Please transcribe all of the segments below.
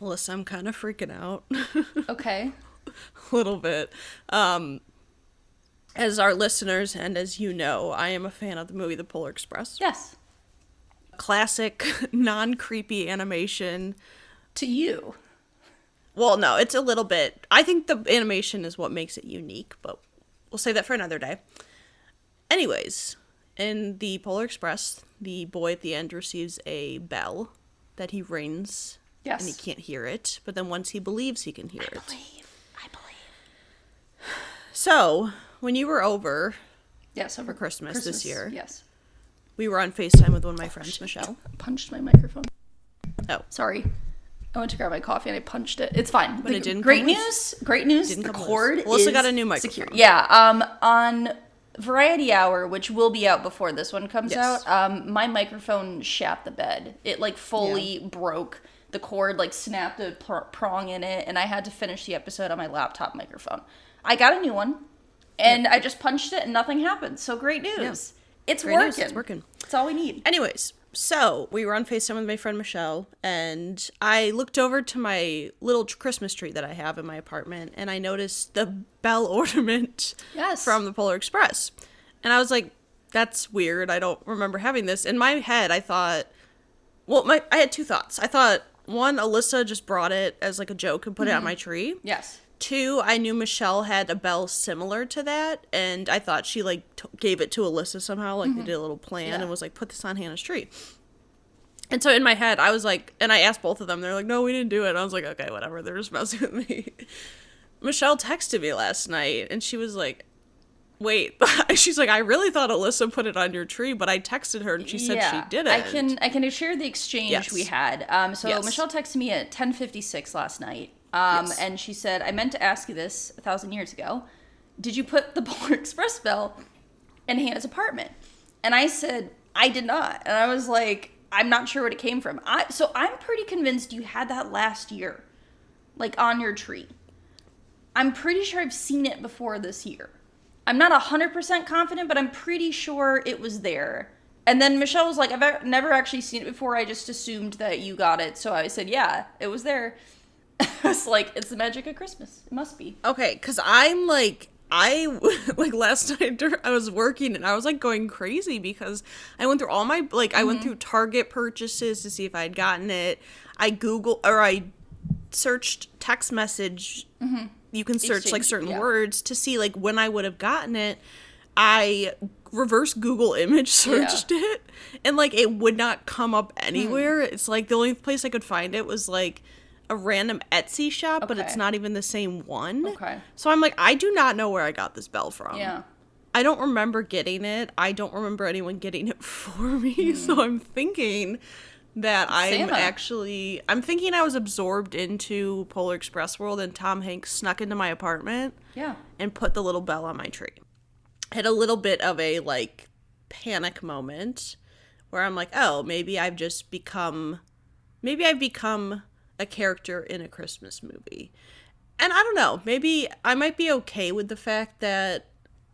Alyssa, I'm kind of freaking out. Okay. A little bit. As our listeners and as you know, I am a fan of the movie The Polar Express. Yes. Classic, non-creepy animation. To you. Well, no, it's a little bit. I think the animation is what makes it unique, but we'll save that for another day. Anyways, in The Polar Express, the boy at the end receives a bell that he rings. Yes. And he can't hear it, but then once he believes he can hear it. I believe. So, when you were over Yes, over for Christmas this year, Yes. we were on FaceTime with one of my friends, Michelle. I punched my microphone. Oh. Sorry. I went to grab my coffee and I punched it. It's fine. But it didn't Great come news. Great news. Didn't The come cord loose. is Alyssa got a new microphone. secure. Yeah. On Variety Hour, which will be out before this one comes Yes. out, my microphone shat the bed. It like fully broke. The cord like snapped a prong in it, and I had to finish the episode on my laptop microphone. I got a new one, and I just punched it, and nothing happened. So great news. Yeah. It's Great working. news, it's working. That's all we need. Anyways, so we were on FaceTime with my friend Michelle, and I looked over to my little Christmas tree that I have in my apartment, and I noticed the bell ornament Yes. from the Polar Express. And I was like, that's weird. I don't remember having this. In my head, I thought, I had two thoughts. I thought, one, Alyssa just brought it as like a joke and put it on my tree. Yes. Two, I knew Michelle had a bell similar to that, and I thought she, like, gave it to Alyssa somehow, like, they did a little plan and was like, put this on Hannah's tree. And so in my head, I was like, and I asked both of them, they're like, no, we didn't do it. And I was like, okay, whatever, they're just messing with me. Michelle texted me last night, and she was like, wait, she's like, I really thought Alyssa put it on your tree, but I texted her, and she said she didn't. I can share the exchange we had. So Michelle texted me at 10:56 last night. And she said, I meant to ask you this 1,000 years ago. Did you put the Polar Express bell in Hannah's apartment? And I said, I did not. And I was like, I'm not sure what it came from. So I'm pretty convinced you had that last year, like on your tree. I'm pretty sure I've seen it before this year. I'm not 100% confident, but I'm pretty sure it was there. And then Michelle was like, I've never actually seen it before. I just assumed that you got it. So I said, yeah, it was there. It's like, it's the magic of Christmas. It must be. Okay, because I'm like, like last night I was working and I was like going crazy because I went through all my, like, I went through Target purchases to see if I had gotten it. I searched text message. You can search like certain words to see like when I would have gotten it. I reverse Google image searched it and like it would not come up anywhere. It's like the only place I could find it was like a random Etsy shop, but it's not even the same one. Okay. So I'm like, I do not know where I got this bell from. Yeah. I don't remember getting it. I don't remember anyone getting it for me. So I'm thinking that I'm thinking I was absorbed into Polar Express world and Tom Hanks snuck into my apartment and put the little bell on my tree. I had a little bit of a like panic moment where I'm like, oh, maybe I've become a character in a Christmas movie. And I don't know, maybe I might be okay with the fact that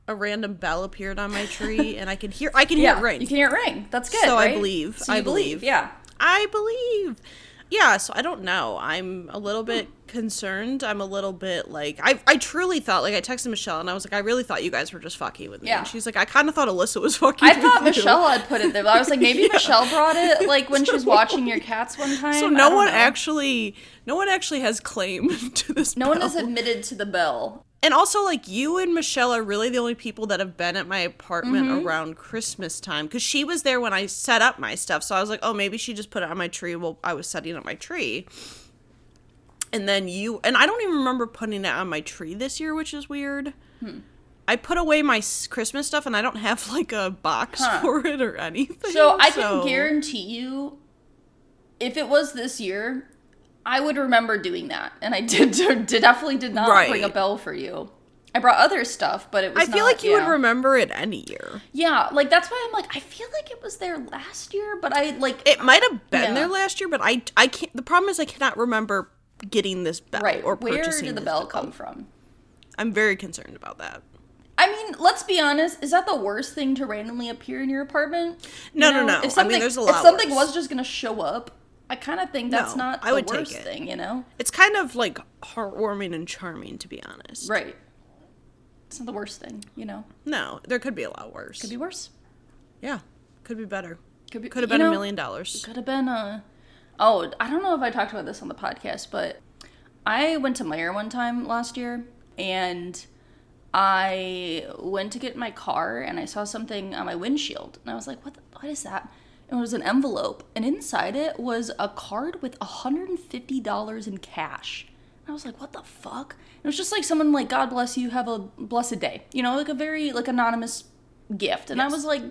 a random bell appeared on my tree and I can hear it ring. You can hear it ring. That's good, So right? I believe. So you believe. Yeah. I believe. Yeah, so I don't know. I'm a little bit concerned. I'm a little bit like, I truly thought, like I texted Michelle and I was like, I really thought you guys were just fucking with me. Yeah. And she's like, I kind of thought Alyssa was fucking with you. I thought Michelle had put it there, but I was like, maybe Michelle brought it, like when she was watching your cats one time. So no one actually has claim to this No bell. one has admitted to the bell. And also, like, you and Michelle are really the only people that have been at my apartment around Christmas time. Because she was there when I set up my stuff. So I was like, oh, maybe she just put it on my tree while I was setting up my tree. And then and I don't even remember putting it on my tree this year, which is weird. I put away my Christmas stuff, and I don't have, like, a box for it or anything. So I can guarantee you, if it was this year, I would remember doing that. And I definitely did not bring a bell for you. I brought other stuff, but it was I feel like you would remember it any year. Yeah, like, that's why I'm like, I feel like it was there last year, but I, like... It might have been there last year, but I can't... The problem is I cannot remember getting this bell or purchasing this Where did the bell come from? I'm very concerned about that. I mean, let's be honest. Is that the worst thing to randomly appear in your apartment? No. If something, there's a lot If something worse. was just going to show up, I kind of think that's not the worst thing, you know? It's kind of, like, heartwarming and charming, to be honest. Right. It's not the worst thing, you know? No, there could be a lot worse. Could be worse. Yeah. Could be better. Could have been $1 million. Could have been Oh, I don't know if I talked about this on the podcast, but I went to Meijer one time last year, and I went to get my car, and I saw something on my windshield, and I was like, what is that? And it was an envelope, and inside it was a card with $150 in cash. And I was like, what the fuck? And it was just like someone like, God bless you, have a blessed day. You know, like a very, like, anonymous gift. And I was like,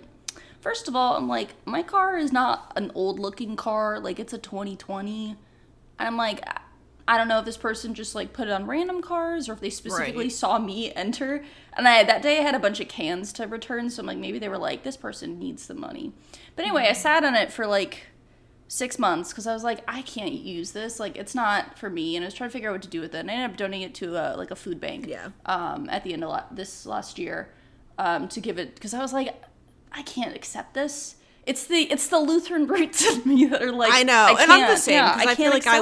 first of all, I'm like, my car is not an old-looking car. Like, it's a 2020. And I'm like, I don't know if this person just, like, put it on random cars or if they specifically saw me enter. And that day I had a bunch of cans to return, so I'm like, maybe they were like, this person needs the money. But anyway, I sat on it for, like, 6 months because I was like, I can't use this. Like, it's not for me. And I was trying to figure out what to do with it. And I ended up donating it to, like, a food bank at the end of this last year to give it, because I was like, I can't accept this. It's the Lutheran roots in me that are like, I know, and I'm the same, because I feel like I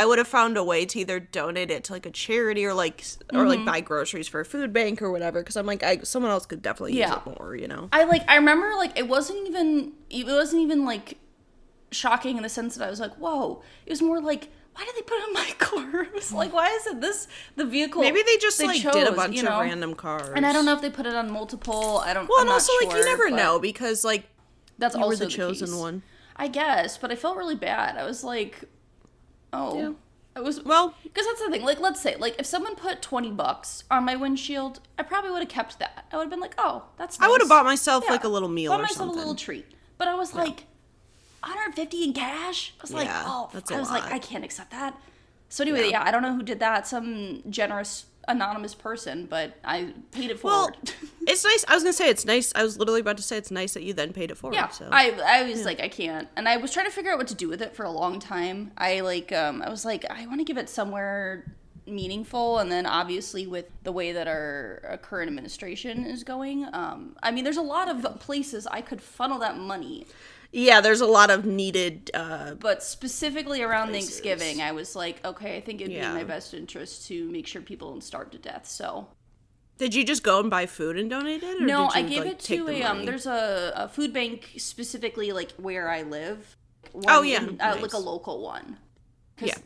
would have found a way to either donate it to, like, a charity or like buy groceries for a food bank or whatever, because I'm like, someone else could definitely use it more, you know. I remember, like, it wasn't even like shocking in the sense that I was like, whoa. It was more like, why did they put it in my car? It was like, why isn't this the vehicle? Maybe they just did a bunch of random cars, and I don't know if they put it on multiple. I'm and not also, sure, like, you never know, because, like, that's you also were the chosen one, I guess. But I felt really bad. I was like, because that's the thing. Like, let's say, like, if someone put $20 on my windshield, I probably would have kept that. I would have been like, oh, that's nice. I would have bought myself like a little meal or something. Bought myself a little treat. But I was like, $150 in cash. I was like, I can't accept that. So anyway, I don't know who did that. Some generous anonymous person, but I paid it forward. It's nice. I was gonna say it's nice. I was literally about to say it's nice that you then paid it forward. Yeah, so. I was like, I can't, and I was trying to figure out what to do with it for a long time. I was like, I want to give it somewhere meaningful, and then obviously with the way that our current administration is going, I mean, there's a lot of places I could funnel that money. Yeah, there's a lot of needed but specifically around places. Thanksgiving, I was like, okay, I think it'd be in my best interest to make sure people don't starve to death. So did you just go and buy food and donate it? Or no, did you, I gave it to there's a food bank specifically, like, where I live. Nice. Like a local one. Because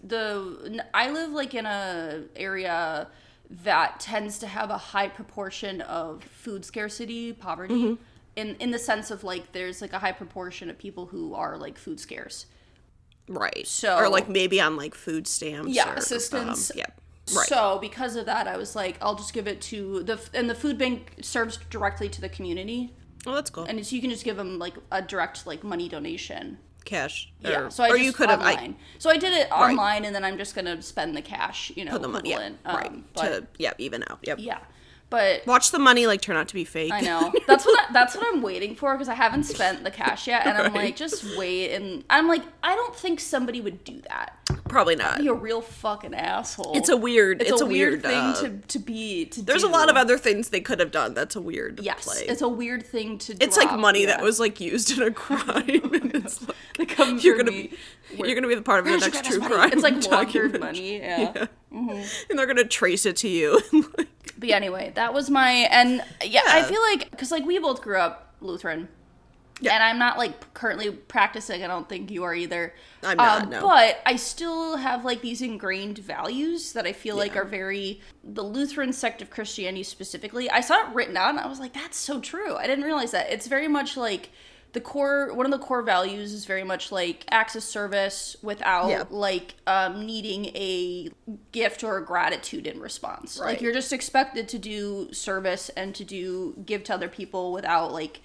I live, like, in a area that tends to have a high proportion of food scarcity, poverty. Mm-hmm. In the sense of, like, there's, like, a high proportion of people who are, like, food scarce. Right. So, or, like, maybe on, like, food stamps. Yeah, assistance. Right. So, because of that, I was like, I'll just give it to and the food bank serves directly to the community. Oh, that's cool. And so you can just give them, like, a direct, like, money donation. Cash. Yeah. So I did it online, and then I'm just going to spend the cash, you know, put the money, to even out. Yep. Yeah. But watch the money, like, turn out to be fake. I know. That's what I'm waiting for, because I haven't spent the cash yet, and I'm like, just wait. And I'm like, I don't think somebody would do that. Probably not. Be a real fucking asshole. It's a weird thing to there's do. A lot of other things they could have done. That's a weird play. It's a weird thing to It's drop, like money that was, like, used in a crime. And it's like you're gonna be the part of the next true crime. It's like laundered money. Yeah. Mm-hmm. And they're gonna trace it to you. But anyway, that was I feel like, because, like, we both grew up Lutheran. Yeah. And I'm not, like, currently practicing. I don't think you are either. I'm not, no. But I still have, like, these ingrained values that I feel like are very, the Lutheran sect of Christianity specifically. I saw it written out, and I was like, that's so true. I didn't realize that. It's very much, like, one of the core values is very much, like, acts of service without, like, needing a gift or a gratitude in response. Right. Like, you're just expected to do service and to give to other people without, like,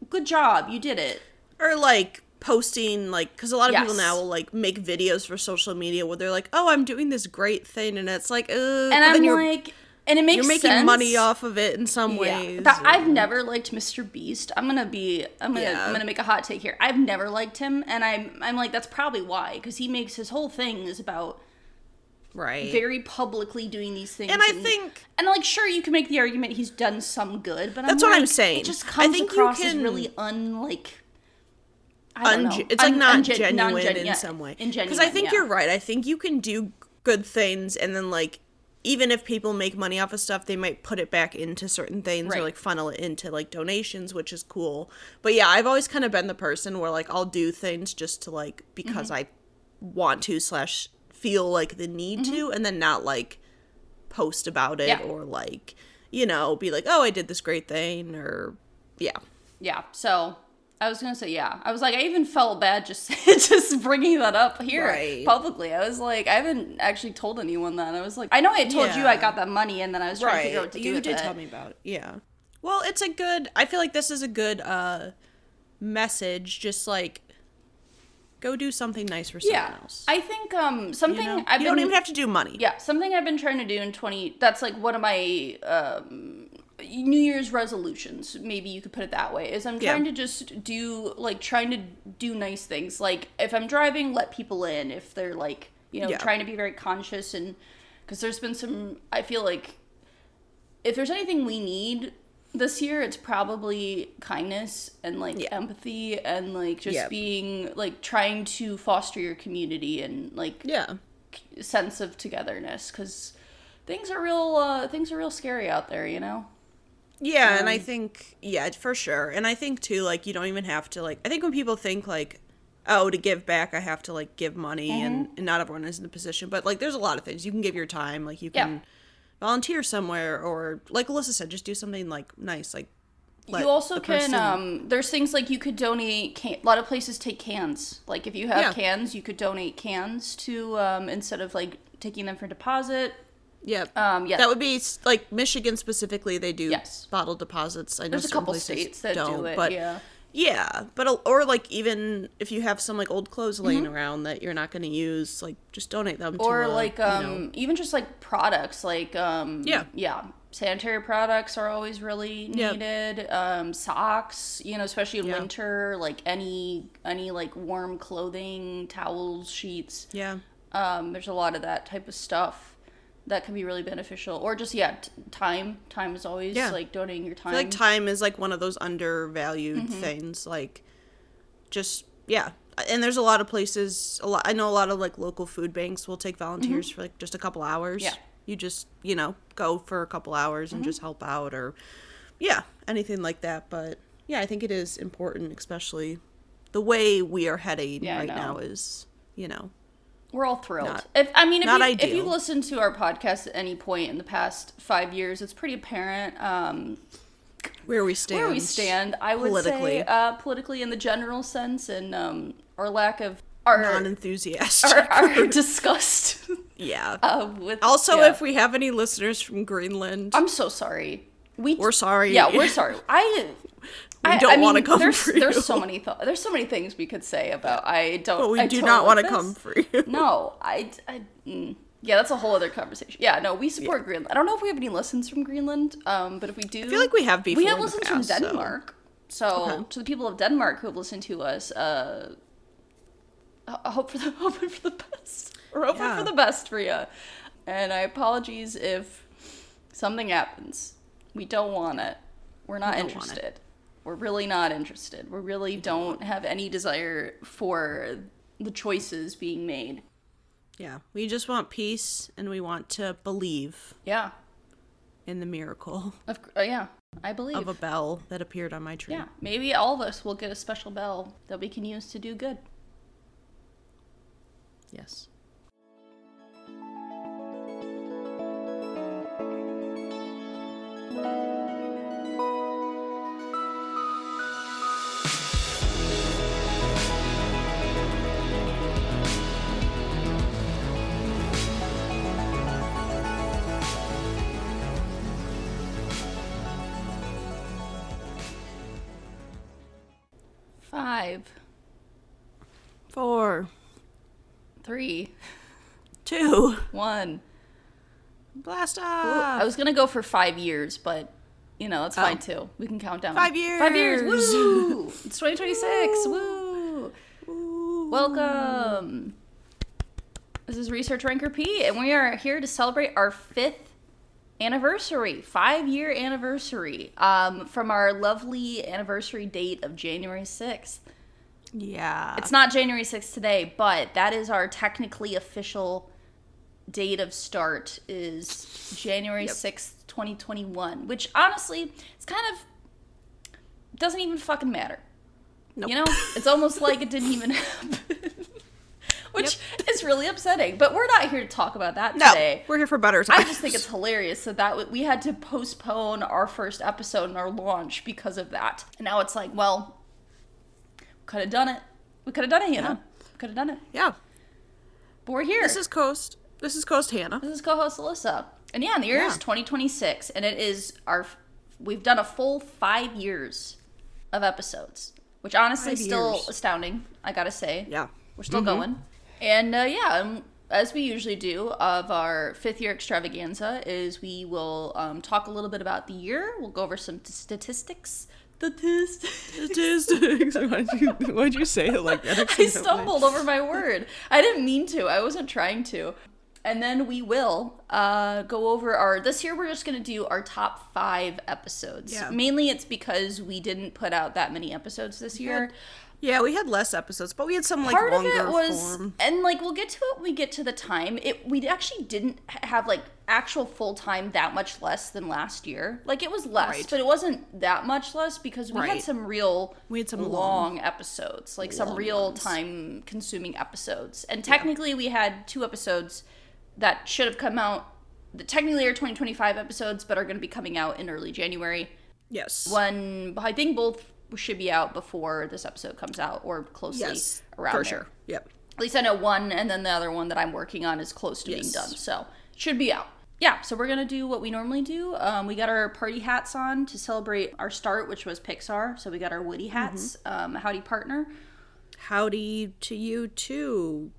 good job, you did it. Or, like, posting, like, because a lot of people now will, like, make videos for social media where they're like, oh, I'm doing this great thing, and it's like, and I'm like, and it makes sense. You're making money off of it in some ways. I've never liked Mr. Beast. I'm gonna make a hot take here. I've never liked him, and I'm like, that's probably why, because he makes his whole thing is about very publicly doing these things. And I think, and, like, sure, you can make the argument he's done some good, but that's what I'm saying. It just comes across as really I don't know. It's like not genuine in some way. Because I think you're right. I think you can do good things, and then like even if people make money off of stuff, they might put it back into certain things or like funnel it into like donations, which is cool. But yeah, I've always kind of been the person where like I'll do things just to like because I want to / feel like the need to, and then not like post about it or like, you know, be like, oh, I did this great thing, or yeah. So I was gonna say, I was like, I even felt bad just bringing that up here publicly. I was like, I haven't actually told anyone that. I was like, I know I told you I got that money, and then I was trying to figure out what to do with it. You did tell me about it. Yeah. Well, it's a good. I feel like this is a good message. Just like, go do something nice for someone else. I think something you don't even have to do money. Yeah, something I've been trying to do in 20. That's like one of my New Year's resolutions, maybe you could put it that way, is I'm trying to just do, like, trying to do nice things. Like, if I'm driving, let people in. If they're, like, you know, trying to be very conscious. And because there's been some, I feel like, if there's anything we need this year, it's probably kindness and, like, empathy and, like, just being, like, trying to foster your community and, like, sense of togetherness. Because things are real scary out there, you know? Yeah, and I think, for sure. And I think, too, like, you don't even have to, like, I think when people think, like, oh, to give back, I have to, like, give money, and not everyone is in the position. But, like, there's a lot of things. You can give your time. Like, you can volunteer somewhere, or, like Alyssa said, just do something, like, nice. Like, you also can, there's things like you could donate, a lot of places take cans. Like, if you have cans, you could donate cans to, instead of, like, taking them for deposit. Yeah. That would be, like, Michigan specifically, they do bottle deposits. I know there's a couple states that do it, but but, or, like, even if you have some, like, old clothes laying around that you're not going to use, like, just donate them to or, like, even just, like, products, like, sanitary products are always really needed. Socks, you know, especially in winter, like, any, like, warm clothing, towels, sheets. Yeah. There's a lot of that type of stuff that can be really beneficial. Or just, time. Time is always, like, donating your time. I feel like time is, like, one of those undervalued things. Like, just, and there's a lot of places, I know a lot of, like, local food banks will take volunteers for, like, just a couple hours. Yeah. You just, you know, go for a couple hours and just help out, or, anything like that. But, I think it is important, especially the way we are heading now is, you know. We're all thrilled. If you've listened to our podcast at any point in the past 5 years, it's pretty apparent where we stand. I would say politically in the general sense, and our lack of our non-enthusiastic, our disgust. If we have any listeners from Greenland, I'm so sorry. We're sorry. Yeah, we're sorry. We don't want to come for you. There's so many things we could say about. But we do not want to come for you. No, that's a whole other conversation. Yeah, no, we support Greenland. I don't know if we have any lessons from Greenland, but if we do, I feel like we have before. We have lessons from Denmark. So to the people of Denmark who have listened to us, hope for the best. We're hoping for the best for you. And apologies if something happens. We don't want it. We're not interested. We're really not interested. We really don't have any desire for the choices being made. Yeah. We just want peace, and we want to believe. Yeah. In the miracle. I believe. Of a bell that appeared on my tree. Yeah. Maybe all of us will get a special bell that we can use to do good. Yes. Five. 4. 3. 2. 1. Blast off! I was gonna go for 5 years, but you know that's fine too. We can count down. 5 years. 5 years. Woo! It's 2026. Woo! Woo! Welcome. This is Research Rank Repeat, and we are here to celebrate our 5th anniversary, 5-year anniversary, from our lovely anniversary date of January 6th. Yeah. It's not January 6th today, but that is our technically official date of start is January 6th, 2021, which honestly, it's kind of doesn't even fucking matter. Nope. You know, it's almost like it didn't even happen. Which is really upsetting. But we're not here to talk about that today. We're here for better times. I just think it's hilarious that we had to postpone our first episode and our launch because of that. And now it's like, well, could have done it. We could have done it, Hannah. Could have done it. Yeah. But we're here. This is Coast Hannah. This is co-host Alyssa. And the year is 2026. And it is we've done a full 5 years of episodes. Which honestly is still astounding, I gotta say. Yeah. We're still going. And as we usually do of our 5th year extravaganza is we will talk a little bit about the year. We'll go over some statistics. Statistics. Why'd you say it like that? I stumbled over my word. I didn't mean to. I wasn't trying to. And then we will go over this year we're just going to do our top 5 episodes. Yeah. Mainly it's because we didn't put out that many episodes this year. Yeah, we had less episodes, but we had some, like, part longer of it was, form. And, like, we'll get to it when we get to the time. We actually didn't have, like, actual full time that much less than last year. Like, it was less, but it wasn't that much less because we had some long episodes. Like, some real time-consuming episodes. And technically, we had 2 episodes that should have come out. Technically are 2025 episodes, but are going to be coming out in early January. Yes. I think both should be out before this episode comes out or closely around for there. Sure. Yep. At least I know one, and then the other one that I'm working on is close to being done. So should be out. Yeah, so we're going to do what we normally do. We got our party hats on to celebrate our start, which was Pixar. So we got our Woody hats. Howdy, partner. Howdy to you, too.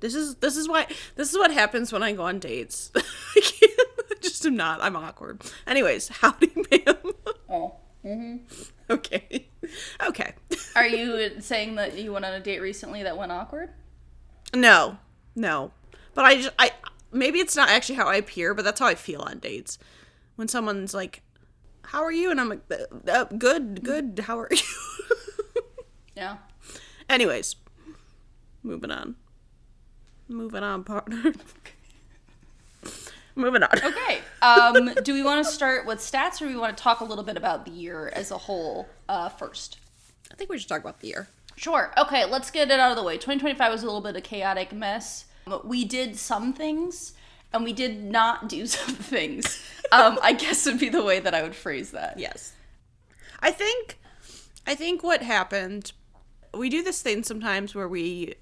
This is what happens when I go on dates. I can't, just am not. I'm awkward. Anyways, howdy, ma'am. Oh. Mm-hmm. Okay. Are you saying that you went on a date recently that went awkward? No. But I maybe it's not actually how I appear, but that's how I feel on dates. When someone's like, "How are you?" and I'm like, "Good. How are you?" Yeah. Anyways, moving on, partner. Moving on. Okay. Do we want to start with stats, or do we want to talk a little bit about the year as a whole first? I think we should talk about the year. Sure. Okay, let's get it out of the way. 2025 was a little bit of chaotic mess. We did some things, and we did not do some things. I guess would be the way that I would phrase that. Yes. I think what happened, we do this thing sometimes where we,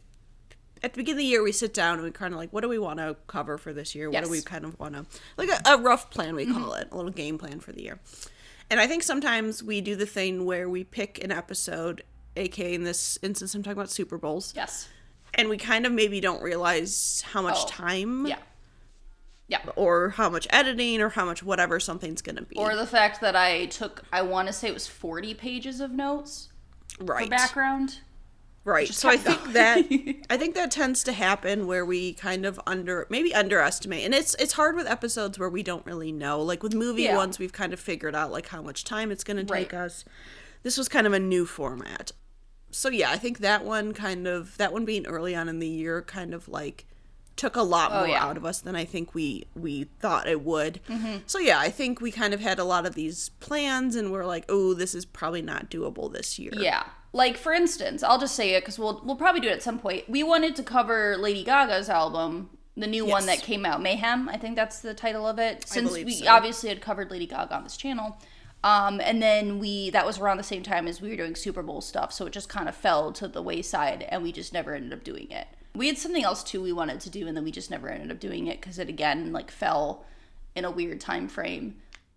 at the beginning of the year, we sit down and we kind of like, what do we want to cover for this year? What do we kind of want to, like a rough plan, we call it, a little game plan for the year. And I think sometimes we do the thing where we pick an episode, aka in this instance, I'm talking about Super Bowls. Yes. And we kind of maybe don't realize how much time. Yeah. Or how much editing or how much whatever something's going to be. Or the fact that I want to say it was 40 pages of notes. Right. For background. Right. So I think that tends to happen where we kind of underestimate. And it's hard with episodes where we don't really know. Like with movie ones, we've kind of figured out like how much time it's going to take us. This was kind of a new format. So yeah, I think that one being early on in the year kind of like took a lot more out of us than I think we thought it would. Mm-hmm. So yeah, I think we kind of had a lot of these plans and we're like, oh, this is probably not doable this year. Yeah. Like, for instance, I'll just say it because we'll probably do it at some point. We wanted to cover Lady Gaga's album, the new one that came out, Mayhem. I think that's the title of it. Since we obviously had covered Lady Gaga on this channel. And then that was around the same time as we were doing Super Bowl stuff, so it just kind of fell to the wayside, and we just never ended up doing it. We had something else, too, we wanted to do, and then we just never ended up doing it because it, again, like, fell in a weird time frame.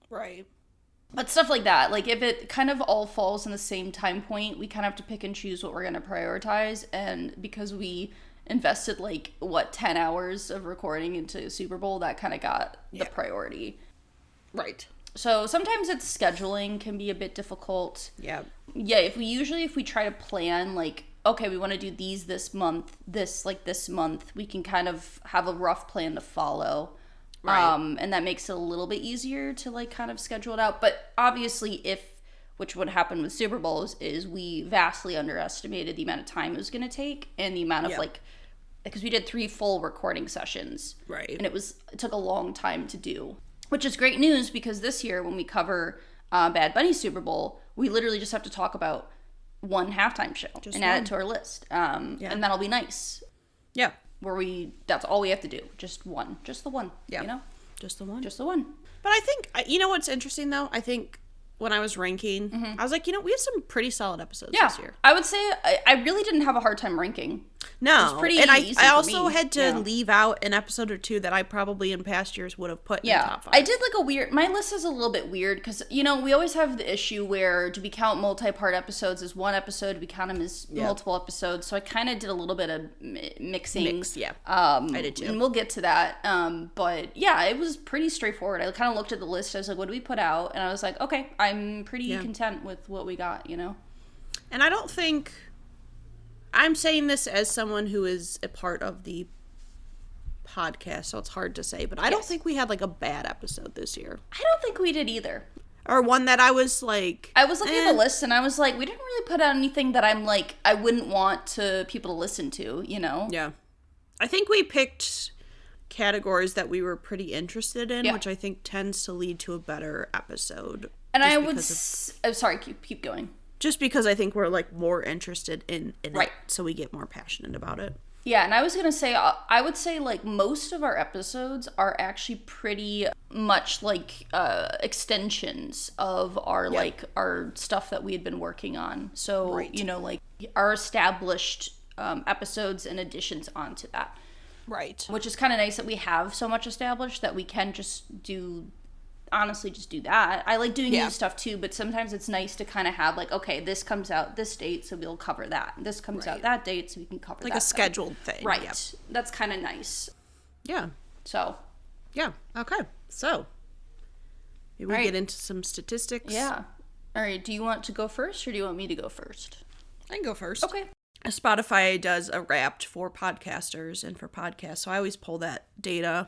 Right. But stuff like that, like if it kind of all falls in the same time point, we kind of have to pick and choose what we're going to prioritize. And because we invested 10 hours of recording into Super Bowl, that kind of got the priority. Right. So sometimes it's scheduling can be a bit difficult. Yeah. Yeah, if we try to plan okay, we want to do these this month, this month, we can kind of have a rough plan to follow. Right. And that makes it a little bit easier to kind of schedule it out. But obviously if which would happen with Super Bowls, is we vastly underestimated the amount of time it was going to take and the amount of because we did 3 full recording sessions. Right. And it took a long time to do, which is great news because this year when we cover Bad Bunny Super Bowl, we literally just have to talk about one halftime show add it to our list. And that'll be nice. Yeah. That's all we have to do. Just the one. Yeah. You know? Just the one. Just the one. But I think, you know what's interesting though? I think when I was ranking, I was like, we have some pretty solid episodes this year. I would say I really didn't have a hard time ranking. No. It was pretty easy I for also me. had to leave out an episode or two that I probably in past years would have put in the top 5. I did my list is a little bit weird because, we always have the issue where do we count multi-part episodes as one episode? Do we count them as multiple episodes? So I kind of did a little bit of mixing. I did too. And we'll get to that. But yeah, it was pretty straightforward. I kind of looked at the list. I was like, what do we put out? And I was like, okay, I'm pretty content with what we got, And I don't think... I'm saying this as someone who is a part of the podcast, so it's hard to say, but I don't think we had like a bad episode this year. I don't think we did either. Or one that I was like... I was looking at the list and I was like, we didn't really put out anything that I'm like, I wouldn't want people to listen to, Yeah. I think we picked categories that we were pretty interested in, which I think tends to lead to a better episode. And I would... sorry, keep going. Just because I think we're like more interested in it, so we get more passionate about it. Yeah, and I was gonna say, I would say like most of our episodes are actually pretty much like extensions of our like our stuff that we had been working on. So like our established episodes and additions onto that. Right. Which is kind of nice that we have so much established that we can just do. Honestly, just do that. I like doing new stuff too, but sometimes it's nice to kind of have like, okay, this comes out this date, so we'll cover that. This comes out that date, so we can cover that. Like a scheduled thing. Right. Yep. That's kind of nice. Yeah. So. Yeah. Okay. So. Maybe we get into some statistics. Yeah. All right. Do you want to go first or do you want me to go first? I can go first. Okay. Spotify does a Wrapped for podcasters and for podcasts, so I always pull that data.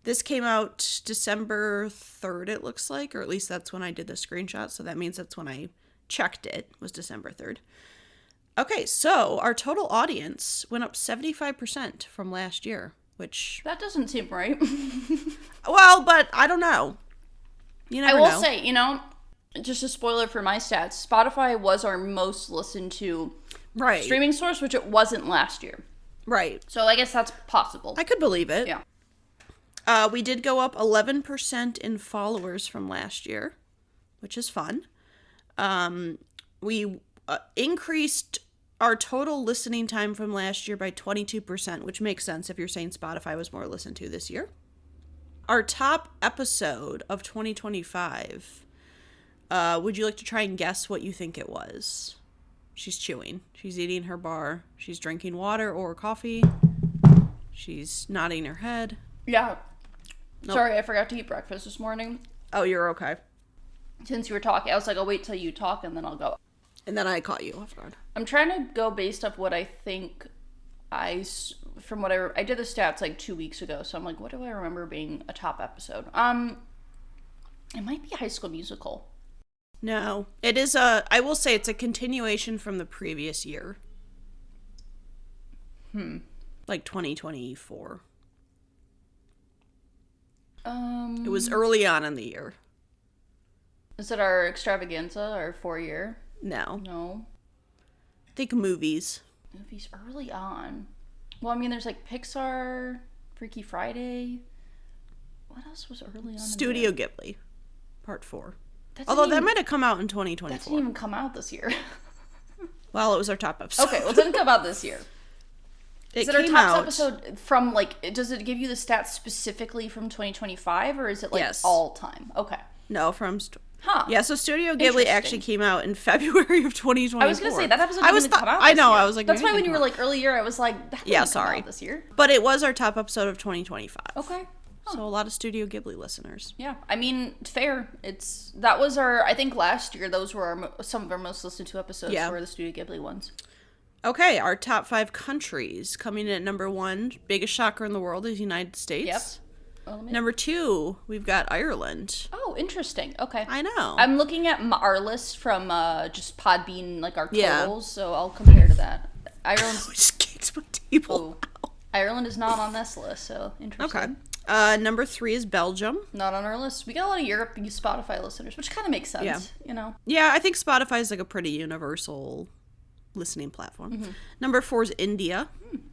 This came out December 3rd, it looks like, or at least that's when I did the screenshot, so that means that's when I checked it, was December 3rd. Okay, so our total audience went up 75% from last year, which... That doesn't seem right. Well, but I don't know. You never know. I will say, just a spoiler for my stats, Spotify was our most listened to streaming source, which it wasn't last year. Right. So I guess that's possible. I could believe it. Yeah. We did go up 11% in followers from last year, which is fun. We increased our total listening time from last year by 22%, which makes sense if you're saying Spotify was more listened to this year. Our top episode of 2025, would you like to try and guess what you think it was? She's chewing. She's eating her bar. She's drinking water or coffee. She's nodding her head. Yeah. Nope. Sorry, I forgot to eat breakfast this morning. Oh, you're okay. Since you were talking, I was like, I'll wait till you talk and then I'll go. And then I caught you off guard. I'm trying to go based off what I think I did the stats like 2 weeks ago, so I'm like, what do I remember being a top episode? It might be High School Musical. No, it is I will say it's a continuation from the previous year. Like 2024. It was early on in the year. Is it our Extravaganza, our 4-year? No. Think movies. Movies early on. Well, I mean, there's like Pixar, Freaky Friday. What else was early on? Studio Ghibli, Part 4. Although that might have come out in 2024. That didn't even come out this year. Well, it was our top episode. Okay, well, it didn't come out this year. Is it our top episode from, like, does it give you the stats specifically from 2025, or is it, like, all time? Okay. No, from... Yeah, so Studio Ghibli actually came out in February of 2024. I was going to say, that episode didn't even come out this I know, year. I was like... That's why when you were, like, early year, I was like, that didn't come out this year. But it was our top episode of 2025. Okay. So a lot of Studio Ghibli listeners. Yeah, I mean, fair. That was our... I think last year, those were some of our most listened to episodes were the Studio Ghibli ones. Okay, our top 5 countries. Coming in at number 1, biggest shocker in the world is United States. Yep. Number 2, we've got Ireland. Oh, Oh, interesting. Okay. I know. I'm looking at our list from just Podbean, like our totals, so I'll compare to that. Ireland's... just kicked my table. Oh, Ireland is not on this list, so interesting. Okay. Number 3 is Belgium. Not on our list. We got a lot of Europe Spotify listeners, which kind of makes sense, you know? Yeah, I think Spotify is like a pretty universal listening platform. Mm-hmm. Number 4 is India.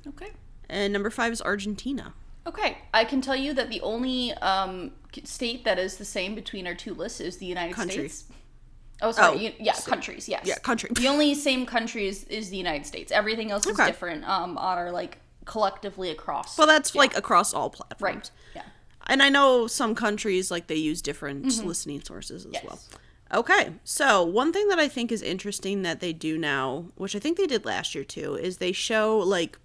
Okay. And number 5 is Argentina. Okay. I can tell you that the only state that is the same between our two lists is the United States. Oh, sorry. Countries, yes. Yeah, country. The only same country is the United States. Everything else is different on our, like, collectively across. Well, that's, like, across all platforms. Right, yeah. And I know some countries, like, they use different listening sources as well. Okay, so one thing that I think is interesting that they do now, which I think they did last year too, is they show, like,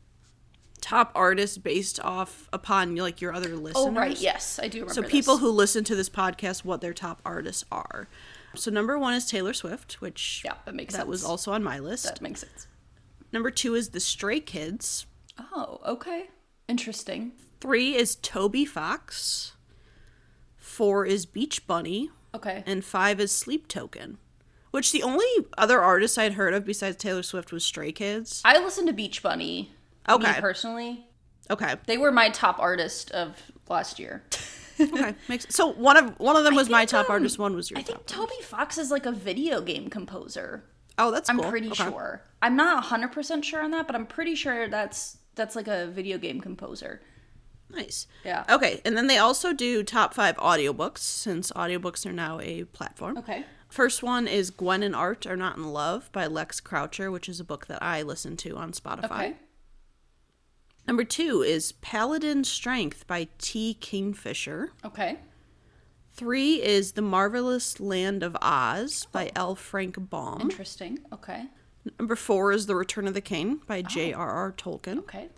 top artists based off upon, like, your other listeners. Oh, right, yes, I do remember So people who listen to this podcast, what their top artists are. So number 1 is Taylor Swift, which that was also on my list. That makes sense. Number 2 is the Stray Kids. Oh, okay. Interesting. 3 is Toby Fox. 4 is Beach Bunny. Okay. And 5 is Sleep Token. Which the only other artist I'd heard of besides Taylor Swift was Stray Kids. I listened to Beach Bunny. Okay. Me personally. Okay. They were my top artist of last year. Okay. So one of them was my top artist, one was your top. I think Toby Fox is like a video game composer. Oh, that's cool. I'm pretty sure. I'm not 100% sure on that, but I'm pretty sure that's like a video game composer. Nice. Yeah. Okay, and then they also do top 5 audiobooks, since audiobooks are now a platform. Okay. First one is Gwen and Art Are Not in Love by Lex Croucher, which is a book that I listen to on Spotify. Okay. Number 2 is Paladin Strength by T. Kingfisher. Okay. 3 is The Marvelous Land of Oz by L. Frank Baum. Interesting. Okay. Number 4 is The Return of the King by J.R.R. Tolkien. Okay.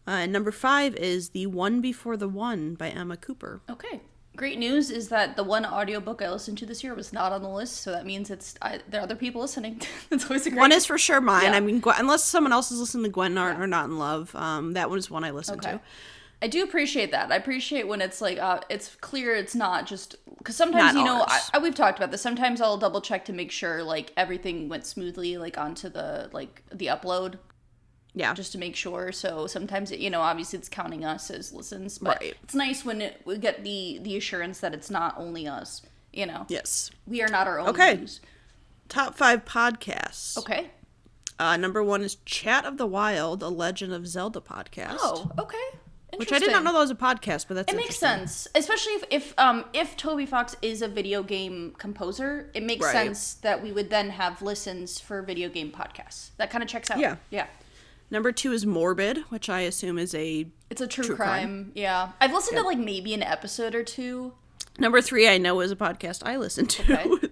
And number 5 is The One Before the One by Emma Cooper. Okay. Great news is that the one audiobook I listened to this year was not on the list, so that means there are other people listening. That's always a great... One is for sure mine. Yeah. I mean, unless someone else is listening to Gwen Art Are Not in Love, that was one I listened to. I do appreciate that. I appreciate when it's like, it's clear it's not just... Because sometimes, we've talked about this. Sometimes I'll double check to make sure, like, everything went smoothly, like, onto the upload. Yeah. Just to make sure. So sometimes, obviously it's counting us as listens. But it's nice when we get the assurance that it's not only us, Yes. We are not our own news. Top 5 podcasts. Okay. Number 1 is Chat of the Wild, a Legend of Zelda podcast. Oh, okay. Which I did not know that was a podcast, but it makes sense. Especially if Toby Fox is a video game composer, it makes sense that we would then have listens for video game podcasts. That kind of checks out. Yeah. Yeah. Number 2 is Morbid, which I assume is it's a true crime. Yeah. I've listened to like maybe an episode or two. Number 3 I know is a podcast I listen to. Okay.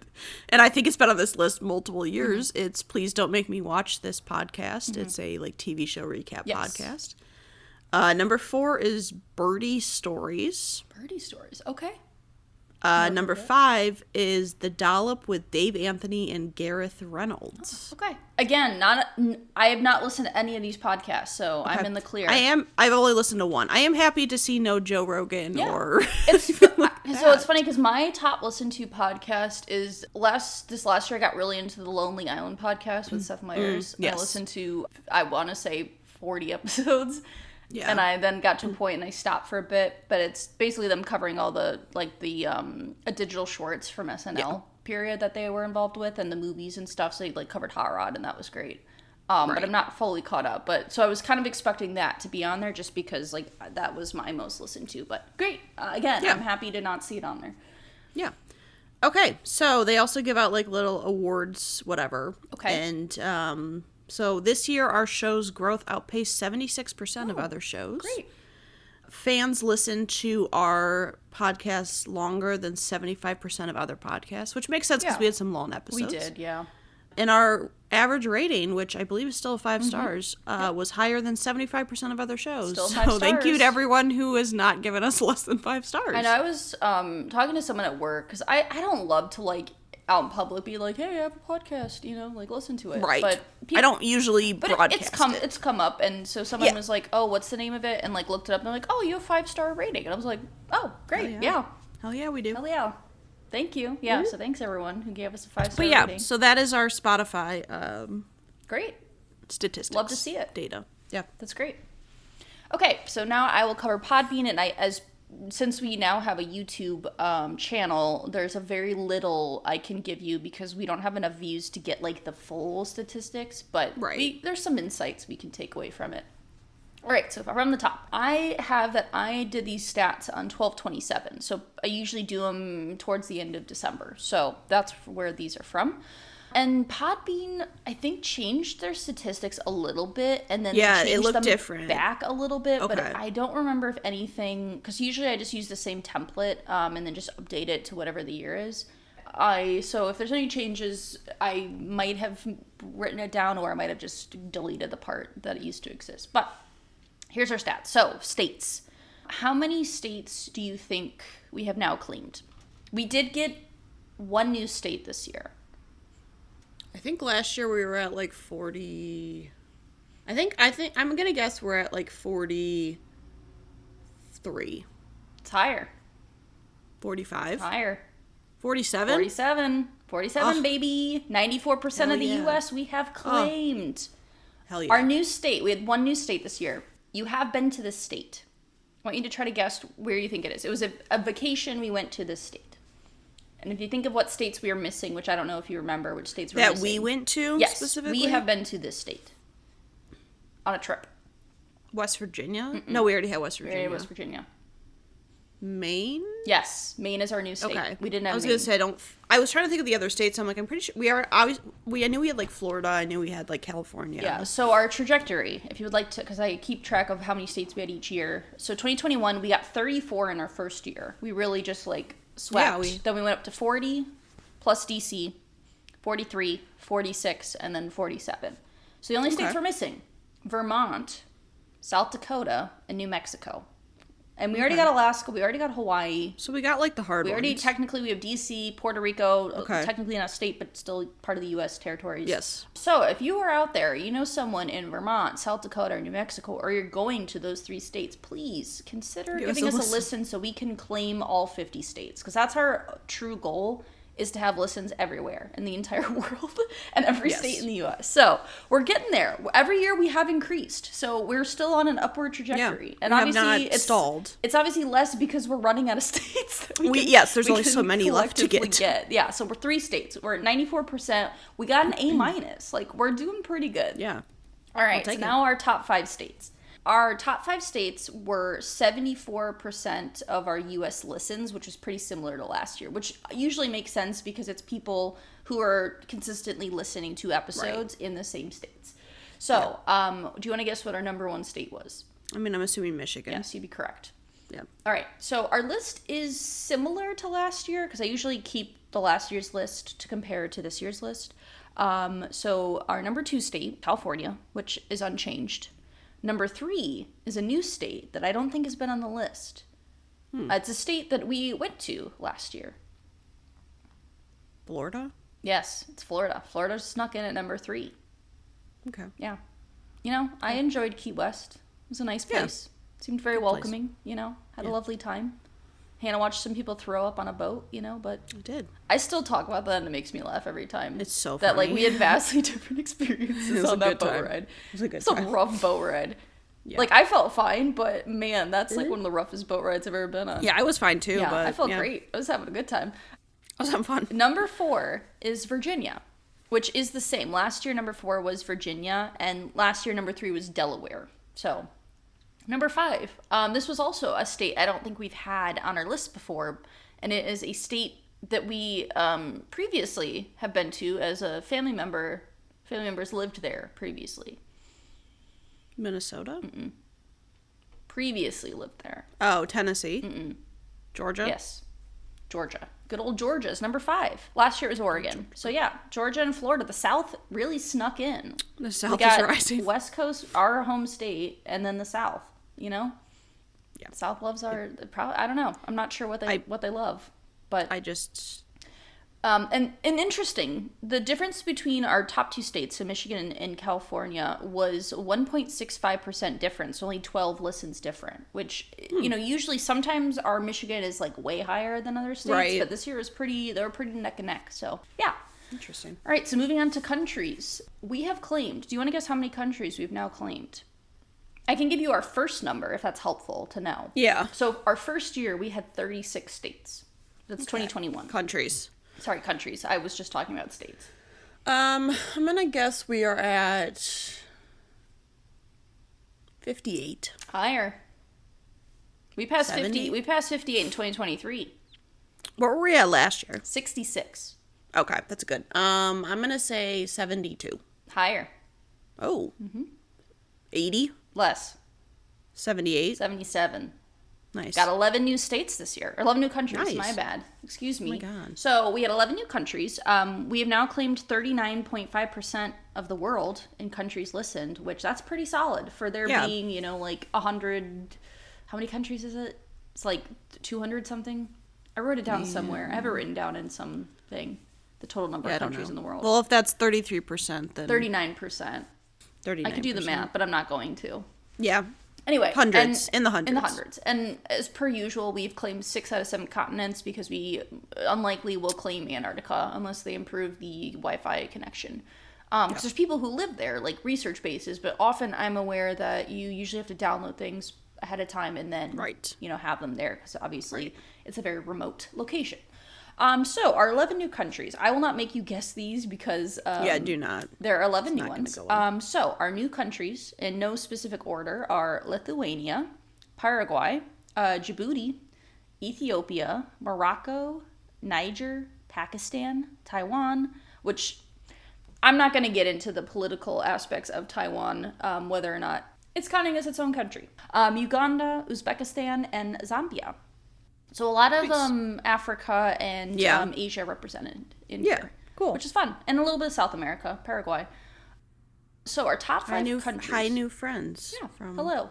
And I think it's been on this list multiple years. Mm-hmm. It's Please Don't Make Me Watch This Podcast. Mm-hmm. It's a like TV show recap podcast. Number 4 is Birdie Stories. Birdie Stories. Okay. Number 5 is The Dollop with Dave Anthony and Gareth Reynolds. Okay. Again, I have not listened to any of these podcasts, so I'm in the clear. I've only listened to one. I am happy to see no Joe Rogan or... So it's funny because my top listened to podcast is this last year I got really into the Lonely Island podcast with Seth Meyers. Yes. I listened to, I want to say 40 episodes. Yeah. And I then got to a point and I stopped for a bit, but it's basically them covering all the digital shorts from SNL period that they were involved with and the movies and stuff. So they like covered Hot Rod and that was great. But I'm not fully caught up. So I was kind of expecting that to be on there just because like that was my most listened to. But great. Again, I'm happy to not see it on there. Yeah. Okay. So they also give out like little awards, whatever. Okay. And so this year, our show's growth outpaced 76% of other shows. Great. Fans listen to our podcast longer than 75% of other podcasts, which makes sense because we had some long episodes. We did, yeah. And our average rating, which I believe is still 5 stars, was higher than 75% of other shows. Still 5 stars. Thank you to everyone who has not given us less than 5 stars. And I was talking to someone at work, because I don't love to, like, out in public be like, hey, I have a podcast, like, listen to it. Right. But I don't usually broadcast it. It's come up, and so someone was like, oh, what's the name of it? And, like, looked it up, and they're like, oh, you have 5-star rating. And I was like, oh, great, yeah. Hell yeah, we do. Hell yeah. Thank you. Yeah, so thanks everyone who gave us a 5-star rating. So that is our Spotify great statistics. Love to see it. Data. Yeah. That's great. Okay, so now I will cover Podbean, and since we now have a YouTube channel, there's a very little I can give you because we don't have enough views to get like the full statistics, but there's some insights we can take away from it. All right, so from the top, I have that I did these stats on 12/27, so I usually do them towards the end of December, so that's where these are from. And Podbean, I think, changed their statistics a little bit, and then changed it looked them different back a little bit. Okay. But I don't remember if anything, because usually I just use the same template and then just update it to whatever the year is. So if there's any changes, I might have written it down, or I might have just deleted the part that it used to exist. But here's our stats. So states. How many states do you think we have now claimed? We did get one new state this year. I think last year we were at like 40. I think I'm going to guess we're at like 43. It's higher. 45. Higher. 47. 47, baby. 94% of the US we have claimed. Hell yeah. Our new state, we had one new state this year. You have been to this state. I want you to try to guess where you think it is. It was a vacation, we went to this state. And if you think of what states we are missing, which I don't know if you remember which states we're missing. That we went to, yes, specifically? we have been to this state on a trip. West Virginia? Mm-mm. No, we already had West Virginia. West Virginia. Maine? Yes, Maine is our new state. Okay. We didn't have Maine. I was going to say, I was trying to think of the other states. I'm like, I'm pretty sure I knew we had like Florida. I knew we had like California. Yeah, so our trajectory, if you would like to, because I keep track of how many states we had each year. So 2021, we got 34 in our first year. We really just like swept. Yeah, then we went up to 40 plus DC, 43, 46, and then 47. So the only states we're missing, Vermont, South Dakota, and New Mexico. And we already got Alaska, we already got Hawaii. So we got like the hard ones. Technically we have DC, Puerto Rico, technically not a state, but still part of the U.S. territories. Yes. So if you are out there, you know someone in Vermont, South Dakota, or New Mexico, or you're going to those 3 states, please consider giving us a listen so we can claim all 50 states. Because that's our true goal, is to have listens everywhere in the entire world and every state in the U.S. So we're getting there. Every year we have increased. So we're still on an upward trajectory. Yeah, and obviously it's stalled. It's obviously less because we're running out of states. There's only so many left to get. Yeah, so we're 3 states. We're at 94%. We got an A-. Like, we're doing pretty good. Yeah. All right, so now our top 5 states. Our top 5 states were 74% of our U.S. listens, which was pretty similar to last year, which usually makes sense because it's people who are consistently listening to episodes in the same states. So, do you want to guess what our number 1 state was? I mean, I'm assuming Michigan. Yes, you'd be correct. Yeah. All right, so our list is similar to last year because I usually keep the last year's list to compare to this year's list. So our number 2 state, California, which is unchanged. Number 3 is a new state that I don't think has been on the list. It's a state that we went to last year. Florida? Yes, it's Florida. Florida snuck in at number 3. Okay. Yeah. You know, I enjoyed Key West. It was a nice place. Yeah. Seemed very welcoming, you know. Had a lovely time. Hannah watched some people throw up on a boat, you know, but... I did. I still talk about that and it makes me laugh every time. It's so funny. That, like, we had vastly different experiences on that boat ride. It was a good time. It's a rough boat ride. Yeah. Like, I felt fine, but, man, that's, like, one of the roughest boat rides I've ever been on. Yeah, I was fine, too. Yeah, but, I felt great. I was having a good time. I was having fun. Number 4 is Virginia, which is the same. Last year, number 4 was Virginia, and last year, number 3 was Delaware. So... Number 5, this was also a state I don't think we've had on our list before, and it is a state that we previously have been to as a family member. Family members lived there previously. Minnesota? Mm-mm. Previously lived there. Oh, Tennessee? Mm-mm. Georgia? Yes. Georgia. Good old Georgia is number 5. Last year it was Oregon. So yeah, Georgia and Florida. The South really snuck in. The South is rising. West Coast, our home state, and then the South. You know, South loves our. I don't know. I'm not sure what they love, but And interesting, the difference between our top two states, so Michigan and California, was 1.65% difference, only 12 listens different, which, usually sometimes our Michigan is like way higher than other states, right. But this year was they were pretty neck and neck, so yeah. Interesting. All right, so moving on to countries. We have claimed, do you want to guess how many countries we've now claimed? I can give you our first number if that's helpful to know. Yeah. So our first year, we had 36 states. That's 2021. Countries. Sorry, countries. I was just talking about states. I'm gonna guess we are at 58. Higher. We passed 50. We passed 58 in 2023. What were we at last year? 66. Okay, that's good. I'm gonna say 72. Higher. Oh. 80. Less. 78. 77. Nice. Got 11 new states this year. 11 new countries. Nice. My bad. Excuse me. Oh my God. So we had 11 new countries. We have now claimed 39.5% of the world in countries listened, which that's pretty solid for there being, like 100. How many countries is it? It's like 200 something. I wrote it down somewhere. I have it written down in something. The total number of countries in the world. Well, if that's 33%, then 39%. 39%. I could do the math, but I'm not going to. Yeah. Anyway. Hundreds. In the hundreds. In the hundreds. And as per usual, we've claimed 6 out of 7 continents because we unlikely will claim Antarctica unless they improve the Wi-Fi connection. Because there's people who live there, like research bases, but often I'm aware that you usually have to download things ahead of time and then, have them there because obviously it's a very remote location. So our 11 new countries. I will not make you guess these because do not. There are 11 new ones. So our new countries in no specific order are Lithuania, Paraguay, Djibouti, Ethiopia, Morocco, Niger, Pakistan, Taiwan, which I'm not going to get into the political aspects of Taiwan, whether or not it's counting as its own country. Uganda, Uzbekistan, and Zambia. So a lot of Africa and Asia represented in here. Cool. Which is fun. And a little bit of South America, Paraguay. So our top 5 countries. Hi, new friends. Yeah, hello.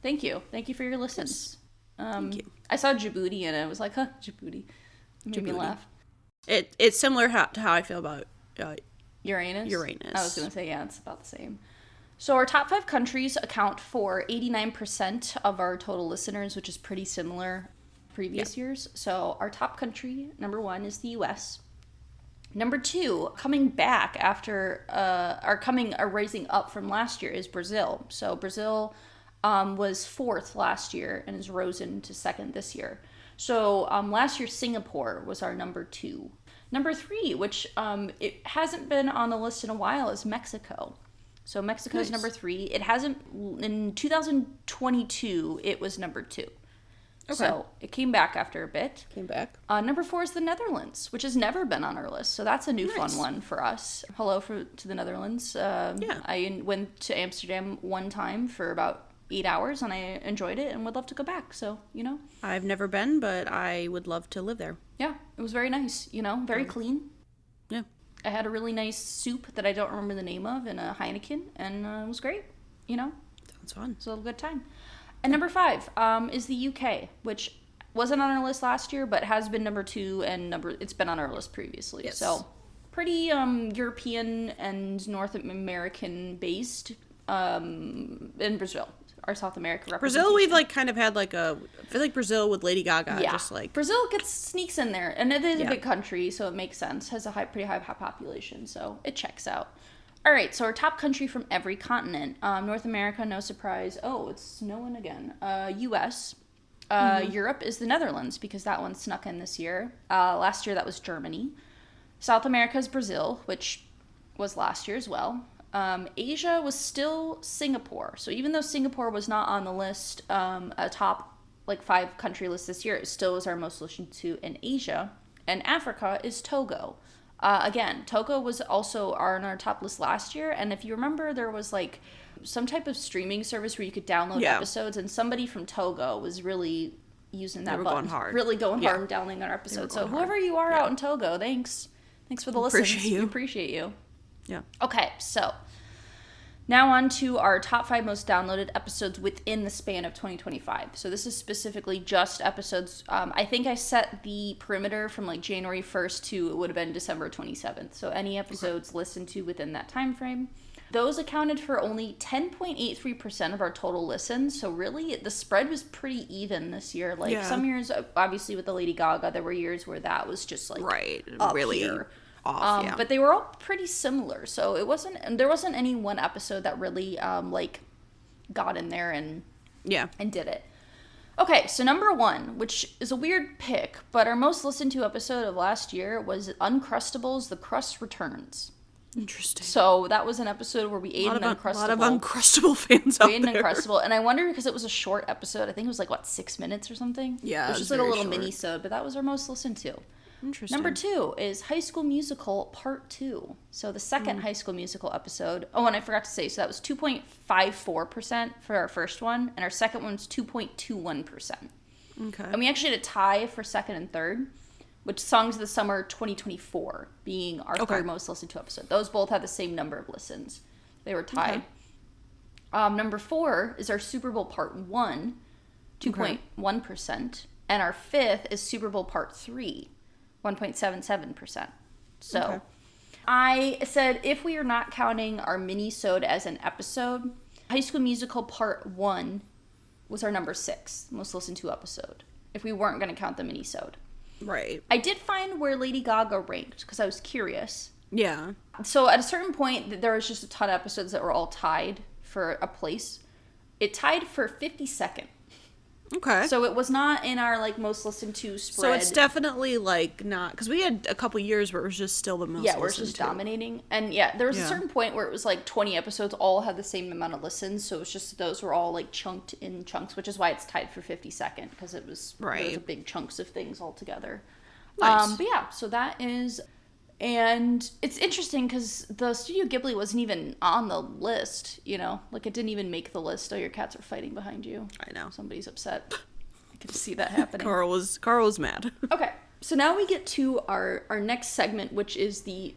Thank you. Thank you for your listens. Yes. Thank you. I saw Djibouti and I was like, Djibouti. It made me laugh. It's similar to how I feel about Uranus? Uranus. I was going to say, it's about the same. So our top 5 countries account for 89% of our total listeners, which is pretty similar previous years. So our top country, number 1, is the US. Number 2, coming back after, rising up from last year is Brazil. So Brazil was 4th last year and has risen to 2nd this year. So last year, Singapore was our number 2. Number 3, which it hasn't been on the list in a while, is Mexico. So Mexico is number 3. It hasn't, in 2022, it was number 2. Okay. So it came back after a bit. Number 4 is the Netherlands, which has never been on our list. So that's a new fun one for us. Hello to the Netherlands. I went to Amsterdam one time for about 8 hours and I enjoyed it and would love to go back. So, I've never been, but I would love to live there. Yeah, it was very nice, very clean. Yeah. I had a really nice soup that I don't remember the name of and a Heineken and it was great, Sounds fun. It was a good time. And number 5 is the UK, which wasn't on our list last year, but has been number 2 and it's been on our list previously. Yes. So pretty European and North American based in Brazil, our South America representation. Brazil, we've kind of had I feel like Brazil with Lady Gaga. Yeah. Just Brazil sneaks in there, and it is a big country, so it makes sense. Has a pretty high population, so it checks out. All right, so our top country from every continent. North America, no surprise. Oh, it's snowing again. U.S. Europe is the Netherlands, because that one snuck in this year. Last year, that was Germany. South America is Brazil, which was last year as well. Asia was still Singapore. So even though Singapore was not on the list, a top 5 country list this year, it still is our most listened to in Asia. And Africa is Togo. Again, Togo was also on our top list last year, and if you remember, there was some type of streaming service where you could download episodes, and somebody from Togo was really using that button. Going hard. Really going hard and downloading our episodes. So whoever you are out in Togo, thanks for the listens. We appreciate you. Yeah. Okay, so Now on to our top 5 most downloaded episodes within the span of 2025. So this is specifically just episodes. I think I set the perimeter from like January 1st to, it would have been December 27th. So any episodes listened to within that time frame. Those accounted for only 10.83% of our total listens. So really, the spread was pretty even this year. Like some years, obviously with the Lady Gaga, there were years where that was just like up really here. Off, but they were all pretty similar, so there wasn't any one episode that really like got in there and did it. Okay, so number 1, which is a weird pick, but our most listened to episode of last year was Uncrustables: The Crust Returns. Interesting. So that was an episode where we ate an Uncrustable. A lot of Uncrustable fans out there. We ate an Uncrustable, and I wonder because it was a short episode. I think it was like 6 minutes or something. Yeah, it was just like a little mini-sode, but that was our most listened to. Interesting. Number 2 is High School Musical Part 2. So the second High School Musical episode. Oh, and I forgot to say, so that was 2.54% for our first one, and our second one's 2.21%. Okay. And we actually had a tie for second and third, which Songs of the Summer 2024 being our third most listened to episode. Those both had the same number of listens. They were tied. Okay. Number 4 is our Super Bowl Part 1, 2.1%. And our fifth is Super Bowl Part 3. 1.77%. So I said if we are not counting our mini-sode as an episode, High School Musical Part 1 was our number 6 most listened to episode, if we weren't going to count the mini-sode. Right. I did find where Lady Gaga ranked, because I was curious. Yeah. So at a certain point, there was just a ton of episodes that were all tied for a place. It tied for 52nd. Okay. So it was not in our, like, most listened to spread. So it's definitely, like, not... Because we had a couple years where it was just still the most listened to. Yeah, where it's just dominating. And, there was a certain point where it was, like, 20 episodes all had the same amount of listens. So it was just those were all, like, chunked in chunks, which is why it's tied for 52nd. Because it was... Right. There was big chunks of things all together. Nice. But, yeah, so that is... And it's interesting because the Studio Ghibli wasn't even on the list, you know? Like, it didn't even make the list. Oh, your cats are fighting behind you. I know. Somebody's upset. I can see that happening. Carl was mad. Okay, so now we get to our next segment, which is the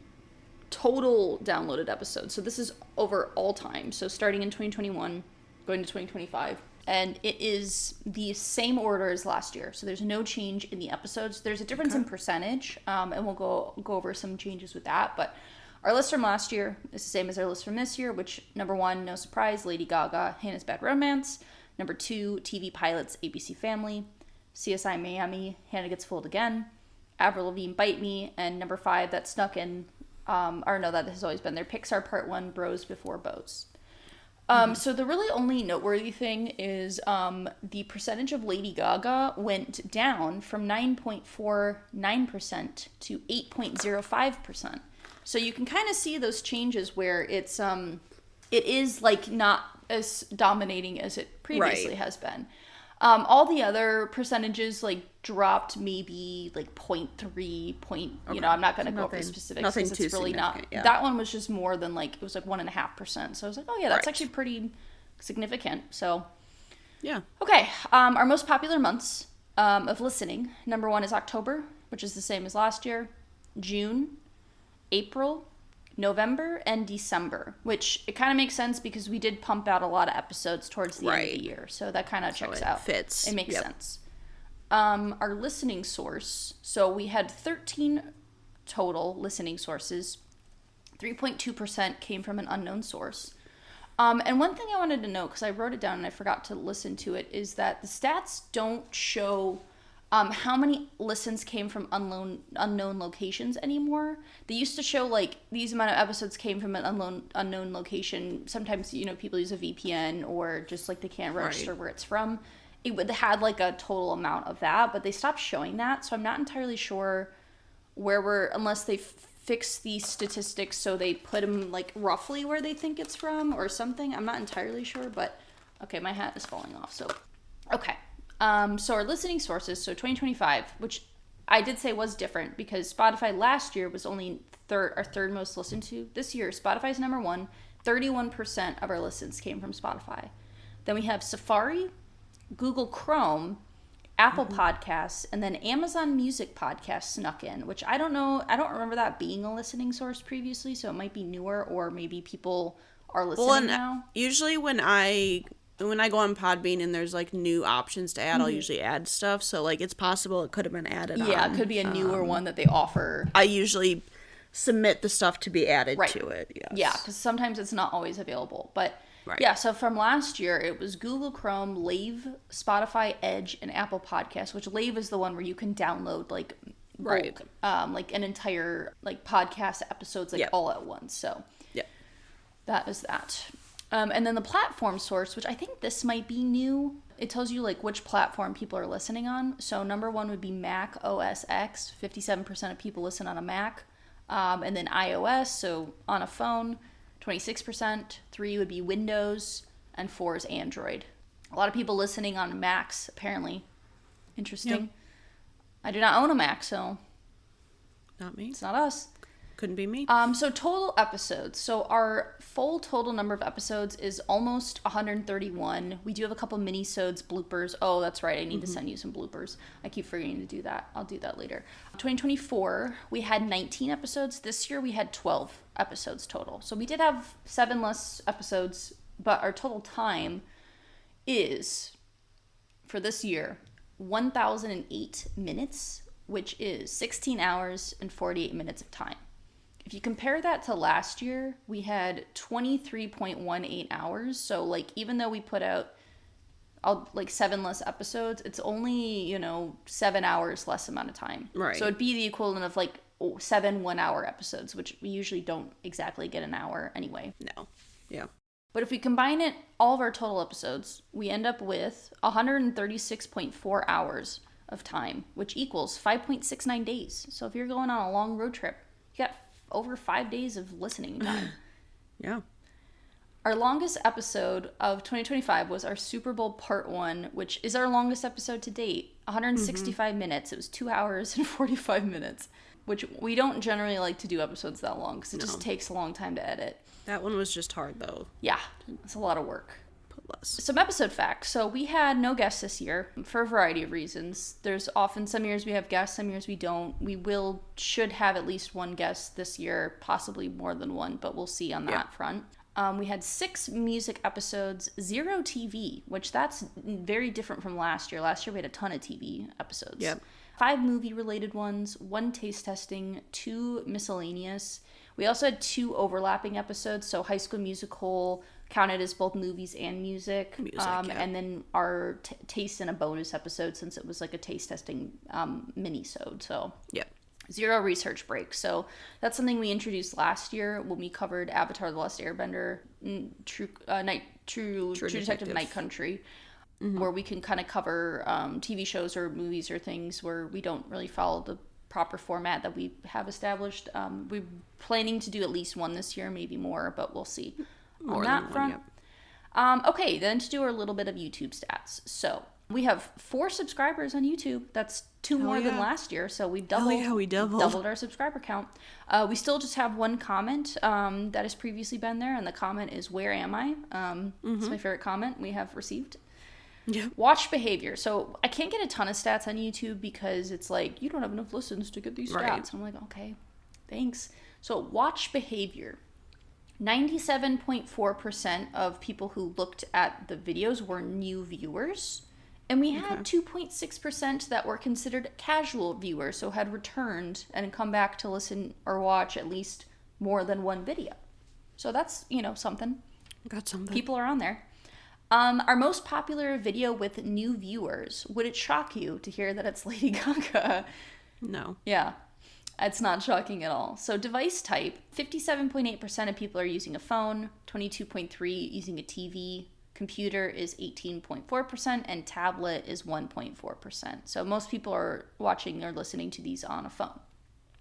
total downloaded episodes. So this is over all time. So starting in 2021, going to 2025. And it is the same order as last year. So there's no change in the episodes. There's a difference in percentage, and we'll go over some changes with that. But our list from last year is the same as our list from this year, which, number 1, no surprise, Lady Gaga, Hannah's Bad Romance. Number 2, TV pilots, ABC Family. CSI Miami, Hannah Gets Fooled Again. Avril Lavigne, Bite Me. And number 5, that snuck in, that has always been there, Pixar Part 1, Bros Before Bows. So the really only noteworthy thing is the percentage of Lady Gaga went down from 9.49% to 8.05%. So you can kind of see those changes where it is like not as dominating as it previously has been. All the other percentages like dropped maybe like 0.3 point, you know, I'm not going to go over the specifics because it's really not. Yeah. That one was just more than like, it was like 1.5%. So I was like, oh yeah, that's actually pretty significant. So yeah. Okay. Our most popular months of listening. Number 1 is October, which is the same as last year. June, April, November, and December, which it kind of makes sense because we did pump out a lot of episodes towards the end of the year. So that kind of checks out. Fits. It makes sense. Our listening source. So we had 13 total listening sources. 3.2% came from an unknown source. And one thing I wanted to note, because I wrote it down and I forgot to listen to it, is that the stats don't show how many listens came from unknown locations anymore. They used to show like these amount of episodes came from an unknown location. Sometimes, you know, people use a VPN or just like they can't register where it's from. It would had like a total amount of that, but they stopped showing that. So I'm not entirely sure unless they fix the statistics so they put them like roughly where they think it's from or something. I'm not entirely sure, but okay, my hat is falling off. So, okay. So our listening sources, so 2025, which I did say was different because Spotify last year was only our third most listened to. This year, Spotify's number 1. 31% of our listens came from Spotify. Then we have Safari, Google Chrome, Apple Podcasts, and then Amazon Music Podcasts snuck in, which I don't know. I don't remember that being a listening source previously, so it might be newer or maybe people are listening now. Usually when I go on Podbean and there's like new options to add, I'll usually add stuff. So like it's possible it could have been added on. Yeah, it could be a newer one that they offer. I usually submit the stuff to be added to it. Yes. Yeah, because sometimes it's not always available. But yeah, so from last year, it was Google Chrome, Lave, Spotify, Edge, and Apple Podcasts, which Lave is the one where you can download like bulk, like an entire like podcast episodes like all at once. So that is that. And then the platform source, which I think this might be new. It tells you like which platform people are listening on. So number 1 would be Mac OS X. 57% of people listen on a Mac. And then iOS, so on a phone, 26%. 3 would be Windows, and 4 is Android. A lot of people listening on Macs, apparently. Interesting. Yep. I do not own a Mac, so not me. It's not us. Couldn't be me. So total episodes. So our full total number of episodes is almost 131. We do have a couple mini-sodes, bloopers. Oh, that's right. I need to send you some bloopers. I keep forgetting to do that. I'll do that later. 2024, we had 19 episodes. This year, we had 12 episodes total. So we did have 7 less episodes, but our total time is, for this year, 1,008 minutes, which is 16 hours and 48 minutes of time. If you compare that to last year, we had 23.18 hours. So, like, even though we put out, like, 7 less episodes, it's only, 7 hours less amount of time. Right. So it'd be the equivalent of, like, 7 1-hour episodes, which we usually don't exactly get an hour anyway. No. Yeah. But if we combine it, all of our total episodes, we end up with 136.4 hours of time, which equals 5.69 days. So if you're going on a long road trip, you got over 5 days of listening time. Yeah. Our longest episode of 2025 was our Super Bowl Part 1, which is our longest episode to date. 165 minutes. It was 2 hours and 45 minutes, which we don't generally like to do episodes that long because it just takes a long time to edit. That one was just hard, though. Yeah, it's a lot of work. Less. Some episode facts. So we had no guests this year for a variety of reasons. There's often some years we have guests, some years we don't. We should have at least one guest this year, possibly more than one, but we'll see on that front. We had 6 music episodes, 0 TV, which that's very different from last year. Last year we had a ton of TV episodes. Yep. 5 movie-related ones, 1 taste testing, 2 miscellaneous. We also had 2 overlapping episodes, so High School Musical counted as both movies and music. And then our taste in a bonus episode, since it was like a taste testing mini-sode. So 0 research breaks. So that's something we introduced last year when we covered Avatar: The Last Airbender, True Detective Night Country, where we can kind of cover TV shows or movies or things where we don't really follow the proper format that we have established. We're planning to do at least one this year, maybe more, but we'll see on that front. Okay, then to do a little bit of YouTube stats. So we have 4 subscribers on YouTube. That's 2 more than last year. So we've doubled our subscriber count. We still just have 1 comment that has previously been there, and the comment is, "Where am I?" It's my favorite comment we have received. Yeah. Watch behavior. So I can't get a ton of stats on YouTube because it's like, you don't have enough listens to get these stats. Right. I'm like, okay, thanks. So watch behavior. 97.4% of people who looked at the videos were new viewers. And we had 2.6% that were considered casual viewers, so had returned and come back to listen or watch at least more than 1 video. So that's, something. Got something. People are on there. Our most popular video with new viewers. Would it shock you to hear that it's Lady Gaga? No. Yeah, it's not shocking at all. So device type, 57.8% of people are using a phone, 22.3% using a TV, computer is 18.4%, and tablet is 1.4%. So most people are watching or listening to these on a phone.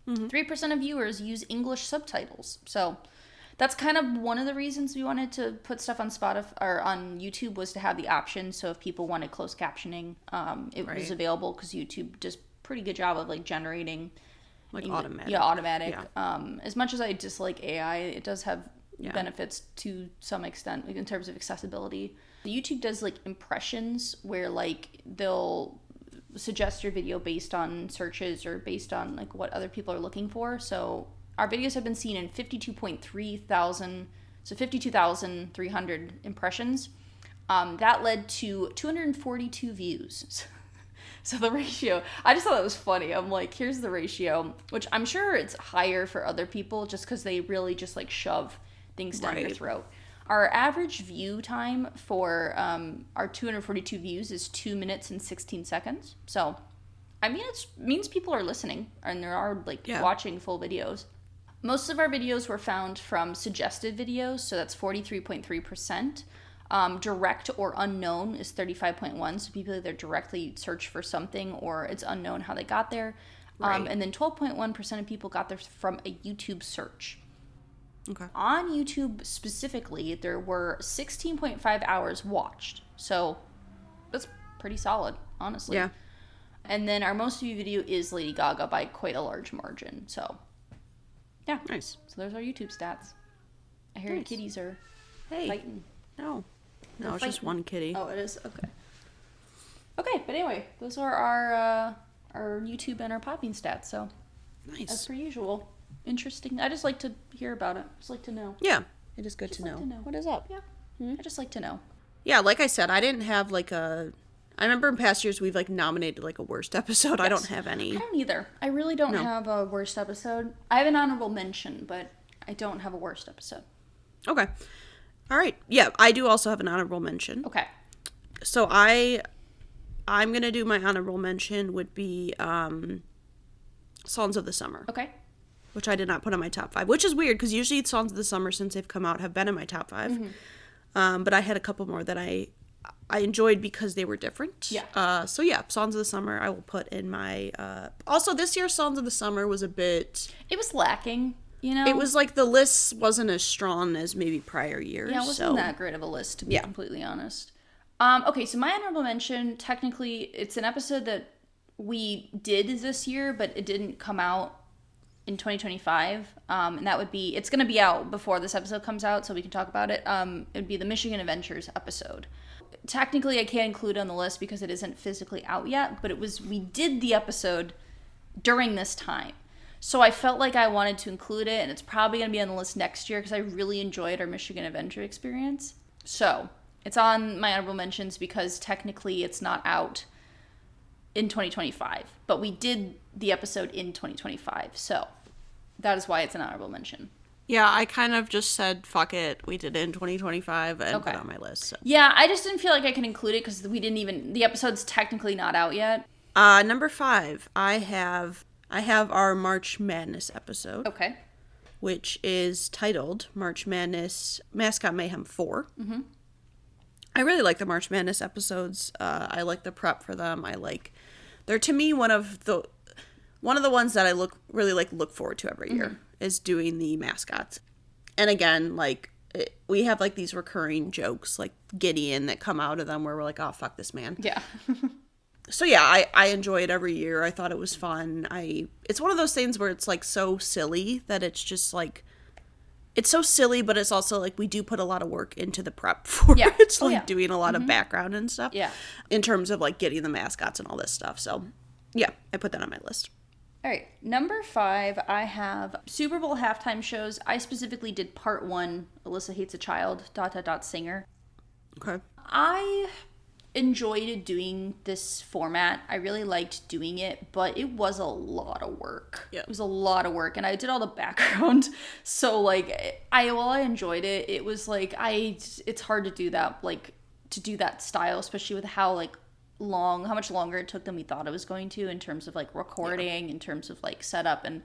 3% of viewers use English subtitles. So that's kind of one of the reasons we wanted to put stuff on Spotify or on YouTube, was to have the option. So if people wanted closed captioning, it was available, because YouTube does a pretty good job of like generating automatic. Yeah, automatic. Yeah. As much as I dislike AI, it does have benefits to some extent in terms of accessibility. YouTube does like impressions where like they'll suggest your video based on searches or based on like what other people are looking for. So our videos have been seen in 52.3 thousand So 52,300 impressions. That led to 242 views. So the ratio, I just thought that was funny. I'm like, here's the ratio, which I'm sure it's higher for other people just because they really just like shove things down your throat. Our average view time for our 242 views is 2 minutes and 16 seconds. So, I mean, it means people are listening and they are like watching full videos. Most of our videos were found from suggested videos, so that's 43.3%. Direct or unknown is 35.1%, so people either directly search for something or it's unknown how they got there. And then 12.1% of people got there from a YouTube search. Okay. On YouTube specifically, there were 16.5 hours watched, so that's pretty solid, honestly. Yeah. And then our most viewed video is Lady Gaga by quite a large margin, so yeah. Nice. So there's our YouTube stats. I hear your kitties are fighting. No, it's just one kitty. Oh, it is? Okay. Okay, but anyway, those are our YouTube and our popping stats, so nice. as per usual. Interesting. I just like to hear about it. Just like to know. Yeah, it is good to know. What is up? Yeah. I just like to know. Yeah, like I said, I didn't have like a... I remember in past years we've like nominated like a worst episode. Yes. I don't have any. I don't either. I really don't have a worst episode. I have an honorable mention, but I don't have a worst episode. Okay. All right. Yeah, I do also have an honorable mention. Okay. So I'm going to do my honorable mention would be Songs of the Summer. Okay. Which I did not put on my top 5, which is weird because usually Songs of the Summer since they've come out have been in my top 5. Mm-hmm. But I had a couple more that I enjoyed because they were different. Yeah. So yeah, Songs of the Summer I will put in my... Also, this year's Songs of the Summer was a bit... It was lacking, you know? It was like the list wasn't as strong as maybe prior years. Yeah, it wasn't that great of a list, to be completely honest. Okay, so my honorable mention, technically, it's an episode that we did this year, but it didn't come out in 2025. And that would be... It's going to be out before this episode comes out, so we can talk about it. It would be the Michigan Adventures episode. Technically, I can't include it on the list because it isn't physically out yet, but we did the episode during this time. So I felt like I wanted to include it, and it's probably going to be on the list next year because I really enjoyed our Michigan Adventure experience. So it's on my honorable mentions because technically it's not out in 2025, but we did the episode in 2025. So that is why it's an honorable mention. Yeah, I kind of just said, fuck it, we did it in 2025 and put it on my list. So. Yeah, I just didn't feel like I could include it because the episode's technically not out yet. Number 5, I have our March Madness episode. Okay. Which is titled March Madness Mascot Mayhem 4. Mm-hmm. I really like the March Madness episodes. I like the prep for them. They're to me one of the ones that I look forward to every year. Is doing the mascots. And again, we have these recurring jokes like Gideon that come out of them where we're like, oh, fuck this man. Yeah. So yeah, I enjoy it every year. I thought it was fun. It's one of those things where it's so silly that it's just it's so silly, but it's also we do put a lot of work into the prep for it. It's doing a lot of background and stuff. Yeah. In terms of getting the mascots and all this stuff. So yeah, I put that on my list. All right, number 5, I have Super Bowl halftime shows. I specifically did part 1, Alyssa Hates a Child, ... singer. Okay. I enjoyed doing this format. I really liked doing it, but it was a lot of work. Yeah. It was a lot of work, and I did all the background. So, while I enjoyed it, it was it's hard to do that, to do that style, especially with how much longer it took than we thought it was going to in terms of recording, in terms of setup and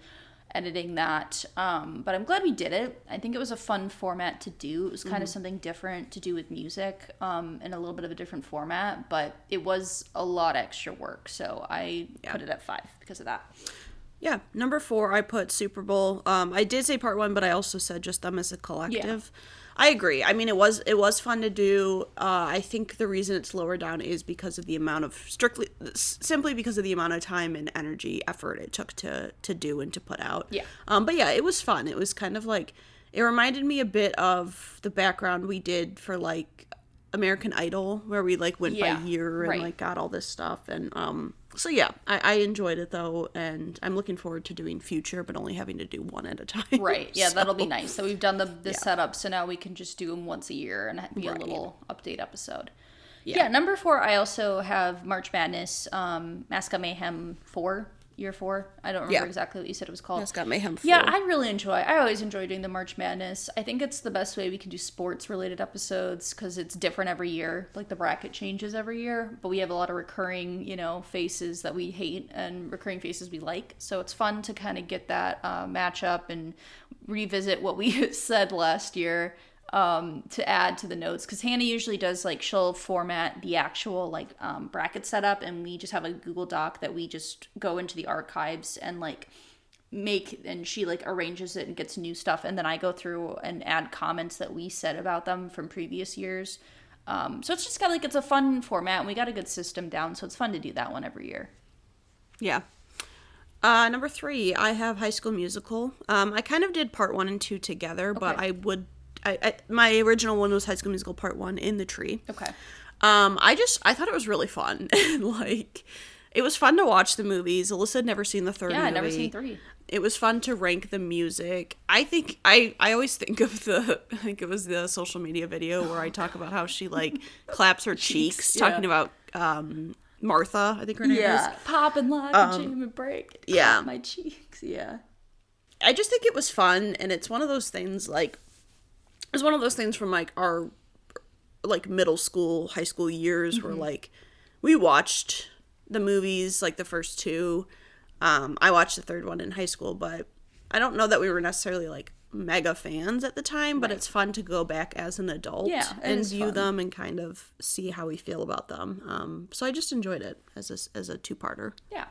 editing that. But I'm glad we did it. I think it was a fun format to do. It was kind of something different to do with music, in a little bit of a different format, but it was a lot of extra work. So I put it at 5 because of that. Yeah. Number 4, I put Super Bowl. I did say part 1, but I also said just them as a collective. Yeah. I agree. I mean, it was fun to do. I think the reason it's lower down is because of the amount of simply because of the amount of time and energy, effort it took to do and to put out. Yeah. But yeah, it was fun. It was kind of it reminded me a bit of the background we did for a American Idol, where we like went by year and like got all this stuff. And so yeah, I enjoyed it though, and I'm looking forward to doing future, but only having to do one at a time. Right. Yeah, so that'll be nice. So we've done the setup, so now we can just do them once a year and be a little update episode. Yeah. Number 4, I also have March Madness, Mascot Mayhem 4. Year 4. I don't remember exactly what you said it was called. Mascot Mayhem 4. Yeah, I always enjoy doing the March Madness. I think it's the best way we can do sports related episodes because it's different every year. Like the bracket changes every year, but we have a lot of recurring, faces that we hate and recurring faces we like. So it's fun to kind of get that matchup and revisit what we said last year. To add to the notes, because Hannah usually does like she'll format the actual like bracket setup, and we just have a Google Doc that we just go into the archives and like make, and she like arranges it and gets new stuff, and then I go through and add comments that we said about them from previous years. So it's just got like, it's a fun format, and we got a good system down, so it's fun to do that one every year. Yeah. Number 3, I have High School Musical. I kind of did part 1 and 2 together, but I my original one was High School Musical Part 1 in the tree. Okay. I thought it was really fun. Like, it was fun to watch the movies. Alyssa had never seen the third movie. Yeah, I'd never seen 3. It was fun to rank the music. I think, I always think of I think it was the social media video where I talk about how she, like, claps her cheeks talking about, Martha, I think her name is. Yeah, pop and lock and jam and break. Clap my cheeks, yeah. I just think it was fun, and it's one of those things, like, it's one of those things from, like, our, like, middle school, high school years where, like, we watched the movies, like, the first 2. I watched the third one in high school, but I don't know that we were necessarily, like, mega fans at the time, but it's fun to go back as an adult and view them and kind of see how we feel about them. So I just enjoyed it as a 2-parter. Yeah.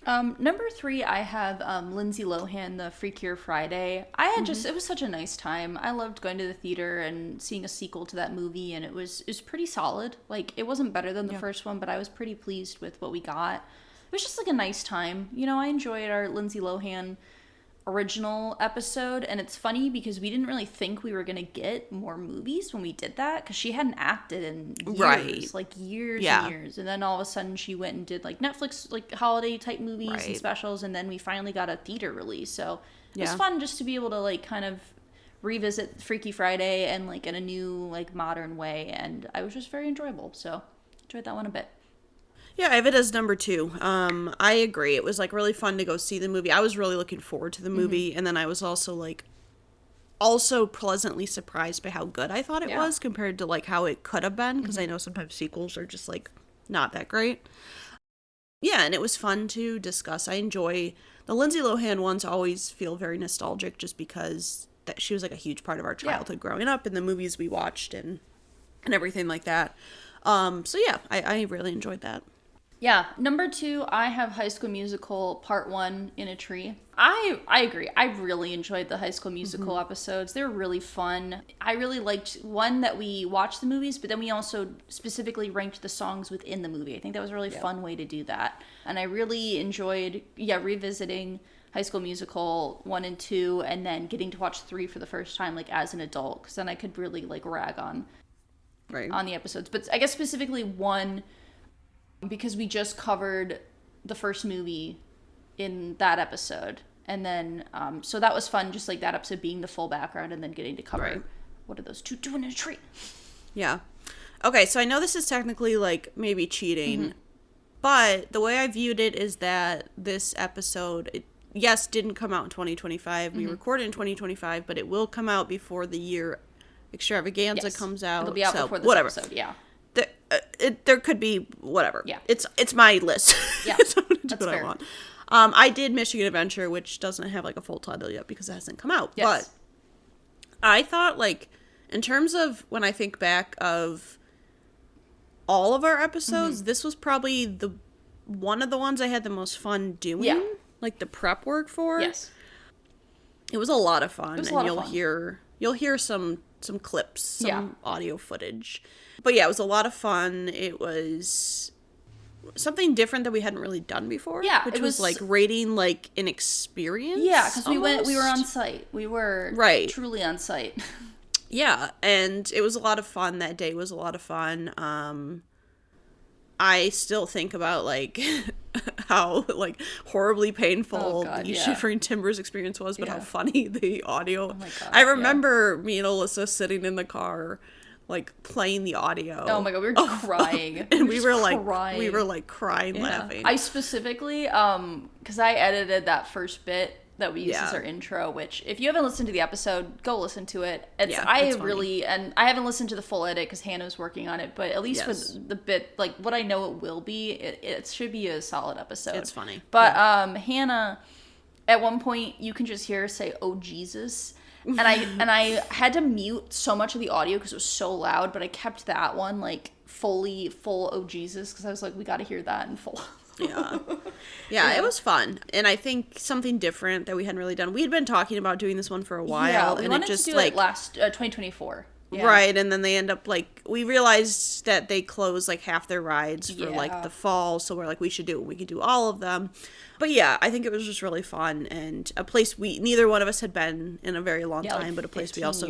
Number 3, I have Lindsay Lohan, the Freakier Friday. I had it was such a nice time. I loved going to the theater and seeing a sequel to that movie, and it was pretty solid. Like, it wasn't better than the first one, but I was pretty pleased with what we got. It was just like a nice time. I enjoyed our Lindsay Lohan original episode, and it's funny because we didn't really think we were gonna get more movies when we did that, because she hadn't acted in years, like years and years, and then all of a sudden she went and did like Netflix like holiday type movies and specials, and then we finally got a theater release. So it was fun just to be able to like kind of revisit Freaky Friday and like in a new like modern way, and I was just very enjoyable, so enjoyed that one a bit. Yeah, I have it as number 2. I agree. It was, like, really fun to go see the movie. I was really looking forward to the movie, and then I was also, like, pleasantly surprised by how good I thought it was compared to, like, how it could have been, because I know sometimes sequels are just, like, not that great. Yeah, and it was fun to discuss. I enjoy the Lindsay Lohan ones. Always feel very nostalgic just because that she was, like, a huge part of our childhood growing up and the movies we watched and everything like that. So, yeah, I really enjoyed that. Yeah, number 2, I have High School Musical Part 1 in a Tree. I agree. I really enjoyed the High School Musical episodes. They were really fun. I really liked one that we watched the movies, but then we also specifically ranked the songs within the movie. I think that was a really fun way to do that. And I really enjoyed, revisiting High School Musical 1 and 2, and then getting to watch 3 for the first time, like, as an adult, because then I could really, like, rag on the episodes. But I guess specifically 1... because we just covered the first movie in that episode. And then, so that was fun, just like that episode being the full background and then getting to cover what are those 2 doing in a tree. Yeah. Okay, so I know this is technically, like, maybe cheating, but the way I viewed it is that this episode, didn't come out in 2025. We recorded in 2025, but it will come out before the year Extravaganza comes out. It'll be out before this episode, there could be whatever. Yeah. It's my list. Yeah. So I'm gonna do what I want. I did Michigan Adventure, which doesn't have like a full title yet because it hasn't come out. Yes. But I thought, like, in terms of when I think back of all of our episodes, this was probably one of the ones I had the most fun doing. Yeah. Like the prep work for. Yes. It was a lot of fun, and you'll hear some clips, some audio footage. But yeah, it was a lot of fun. It was something different that we hadn't really done before. Yeah, which was like rating like an experience. Yeah, because we were on site. We were truly on site. Yeah, and it was a lot of fun. That day was a lot of fun. I still think about, like, how, like, horribly painful the Shivering Timbers experience was, but how funny the audio. Oh my God, I remember me and Alyssa sitting in the car, like, playing the audio. Oh my God, we were crying. And we were crying laughing. I specifically, because I edited that first bit that we use as our intro, which if you haven't listened to the episode, go listen to it. I haven't listened to the full edit because Hannah's working on it, but at least for the bit, like what I know it will be, it should be a solid episode. It's funny. But Hannah, at one point you can just hear her say, "Oh Jesus." And I had to mute so much of the audio because it was so loud, but I kept that one like full "Oh Jesus" because I was like, we got to hear that in full. Yeah, it was fun, and I think something different that we hadn't really done. We had been talking about doing this one for a while, yeah, we and wanted it just to do like it last 2024, right? And then they end up like we realized that they close like half their rides for like the fall, so we're like we could do all of them. But yeah, I think it was just really fun and a place neither one of us had been in a very long time, like but a place we also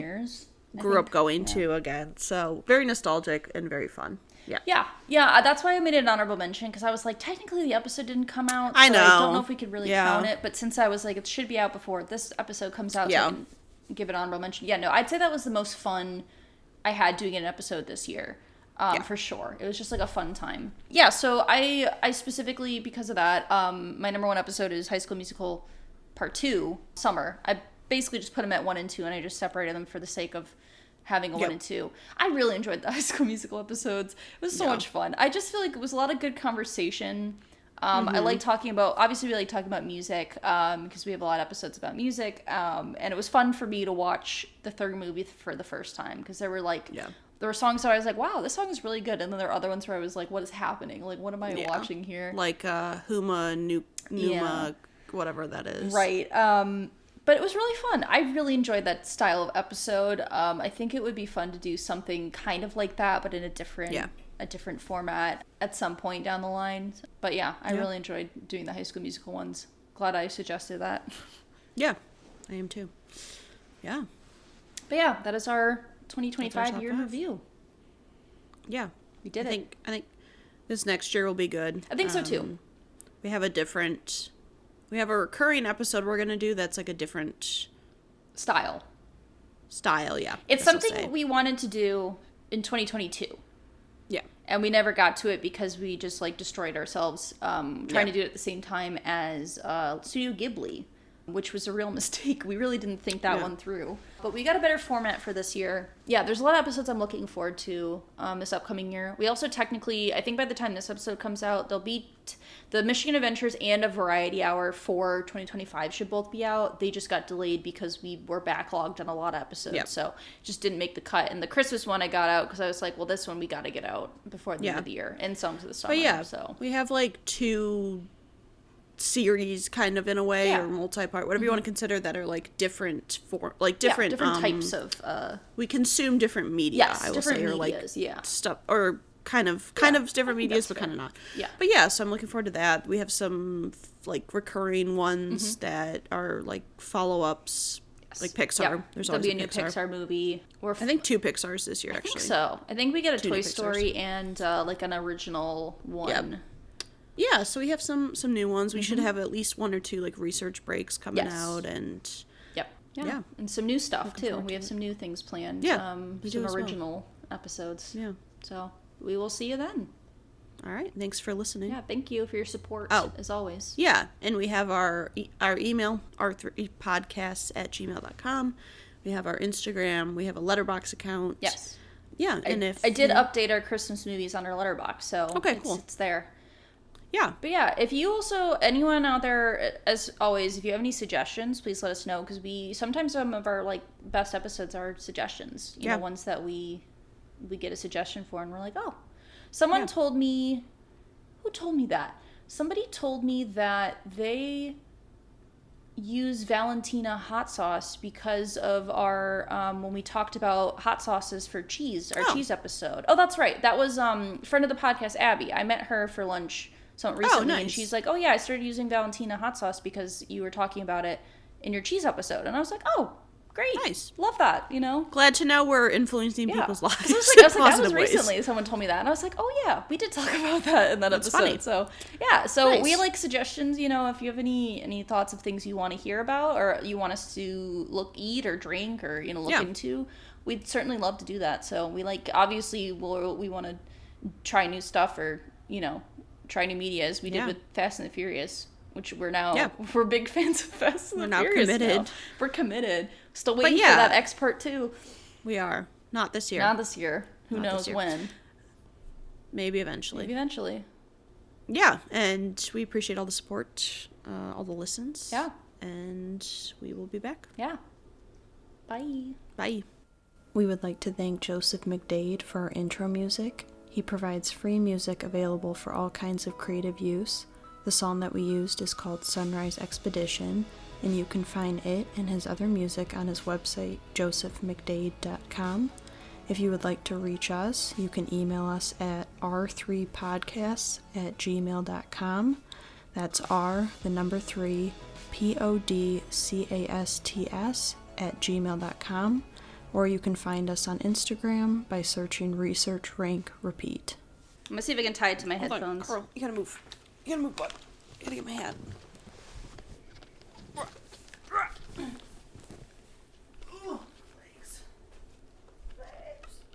grew up going to again. So very nostalgic and very fun. Yeah. That's why I made it an honorable mention because I was like, technically the episode didn't come out. So I don't know if we could really count it. But since I was like, it should be out before this episode comes out, so I can give it an honorable mention. Yeah, no, I'd say that was the most fun I had doing an episode this year, for sure. It was just like a fun time. Yeah, so I specifically because of that, my number one episode is High School Musical Part 2, Summer. I basically just put them at 1 and 2, and I just separated them for the sake of having a 1 and 2. I really enjoyed the High School Musical episodes. It was so much fun. I just feel like it was a lot of good conversation. I like talking about, obviously we like talking about music, because we have a lot of episodes about music, and it was fun for me to watch the third movie for the first time, because there were like, there were songs where I was like, wow, this song is really good, and then there were other ones where I was like, what is happening? Like, what am I watching here? Like, Huma, Numa, whatever that is. Right, but it was really fun. I really enjoyed that style of episode. I think it would be fun to do something kind of like that, but in a different format at some point down the line. But yeah, I really enjoyed doing the High School Musical ones. Glad I suggested that. Yeah, I am too. Yeah. But yeah, that is our 2025 year in review. Yeah. We did it. I think this next year will be good. I think so too. We have a recurring episode we're going to do that's like a different style, yeah. It's something we wanted to do in 2022. Yeah. And we never got to it because we just like destroyed ourselves trying to do it at the same time as Studio Ghibli, which was a real mistake. We really didn't think that one through. But we got a better format for this year. Yeah, there's a lot of episodes I'm looking forward to this upcoming year. We also technically, I think by the time this episode comes out, there'll be the Michigan Adventures and a Variety Hour for 2025 should both be out. They just got delayed because we were backlogged on a lot of episodes. So it just didn't make the cut. And the Christmas one I got out because I was like, well, this one we got to get out before the end of the year. And Songs of the Summer. But so we have like 2 series kind of in a way or multi-part, whatever you want to consider, that are like different different types of we consume different media, I will say, or like stuff, or kind of different medias, but kind of not. But yeah, so I'm looking forward to that. We have some like recurring ones that are like follow-ups, like Pixar. There's always be a new Pixar movie. I think 2 Pixars this year, actually. I think so. I think we get a Toy Story and like an original one. Yeah, so we have some new ones. We should have at least 1 or 2 like research breaks coming out, and and some new stuff too. We have some new things planned. Some original episodes. Yeah. So we will see you then. All right. Thanks for listening. Yeah. Thank you for your support. As always. Yeah, and we have our email, r3podcasts@gmail.com. We have our Instagram. We have a Letterboxd account. Yes. Yeah, and I did update our Christmas movies on our Letterboxd, so cool. It's there. Yeah. But yeah, if you also, anyone out there, as always, if you have any suggestions, please let us know, because sometimes some of our like best episodes are suggestions, you know, ones that we get a suggestion for and we're like, oh, someone told me, who told me that? Somebody told me that they use Valentina hot sauce because of our, when we talked about hot sauces for cheese, our cheese episode. Oh, that's right. That was friend of the podcast, Abby. I met her for lunch recently, and she's like, oh yeah, I started using Valentina hot sauce because you were talking about it in your cheese episode. And I was like, oh, Great. Nice. Love that, you know? Glad to know we're influencing people's lives. I was like, that was recently someone told me that, and I was like, oh yeah, we did talk about that in that episode. Funny. So yeah, so we like suggestions, you know, if you have any thoughts of things you want to hear about, or you want us to eat or drink, or, you know, look into, we'd certainly love to do that. So we obviously we want to try new stuff, or, you know, try new media, as we did with Fast and the Furious, which we're big fans of Fast and the Furious committed. now. We're committed. Still waiting for that X Part 2. We are. Not this year. Not this year. Who knows when. Maybe eventually. Yeah, and we appreciate all the support, all the listens. Yeah. And we will be back. Yeah. Bye. Bye. We would like to thank Joseph McDade for our intro music. He provides free music available for all kinds of creative use. The song that we used is called Sunrise Expedition, and you can find it and his other music on his website, josephmcdade.com. If you would like to reach us, you can email us at r3podcasts@gmail.com. That's R, the number 3, podcasts@gmail.com. Or you can find us on Instagram by searching Research Rank Repeat. I'm going to see if I can tie it to my headphones. Carl, you gotta move. You gotta move, bud. I gotta get my hat.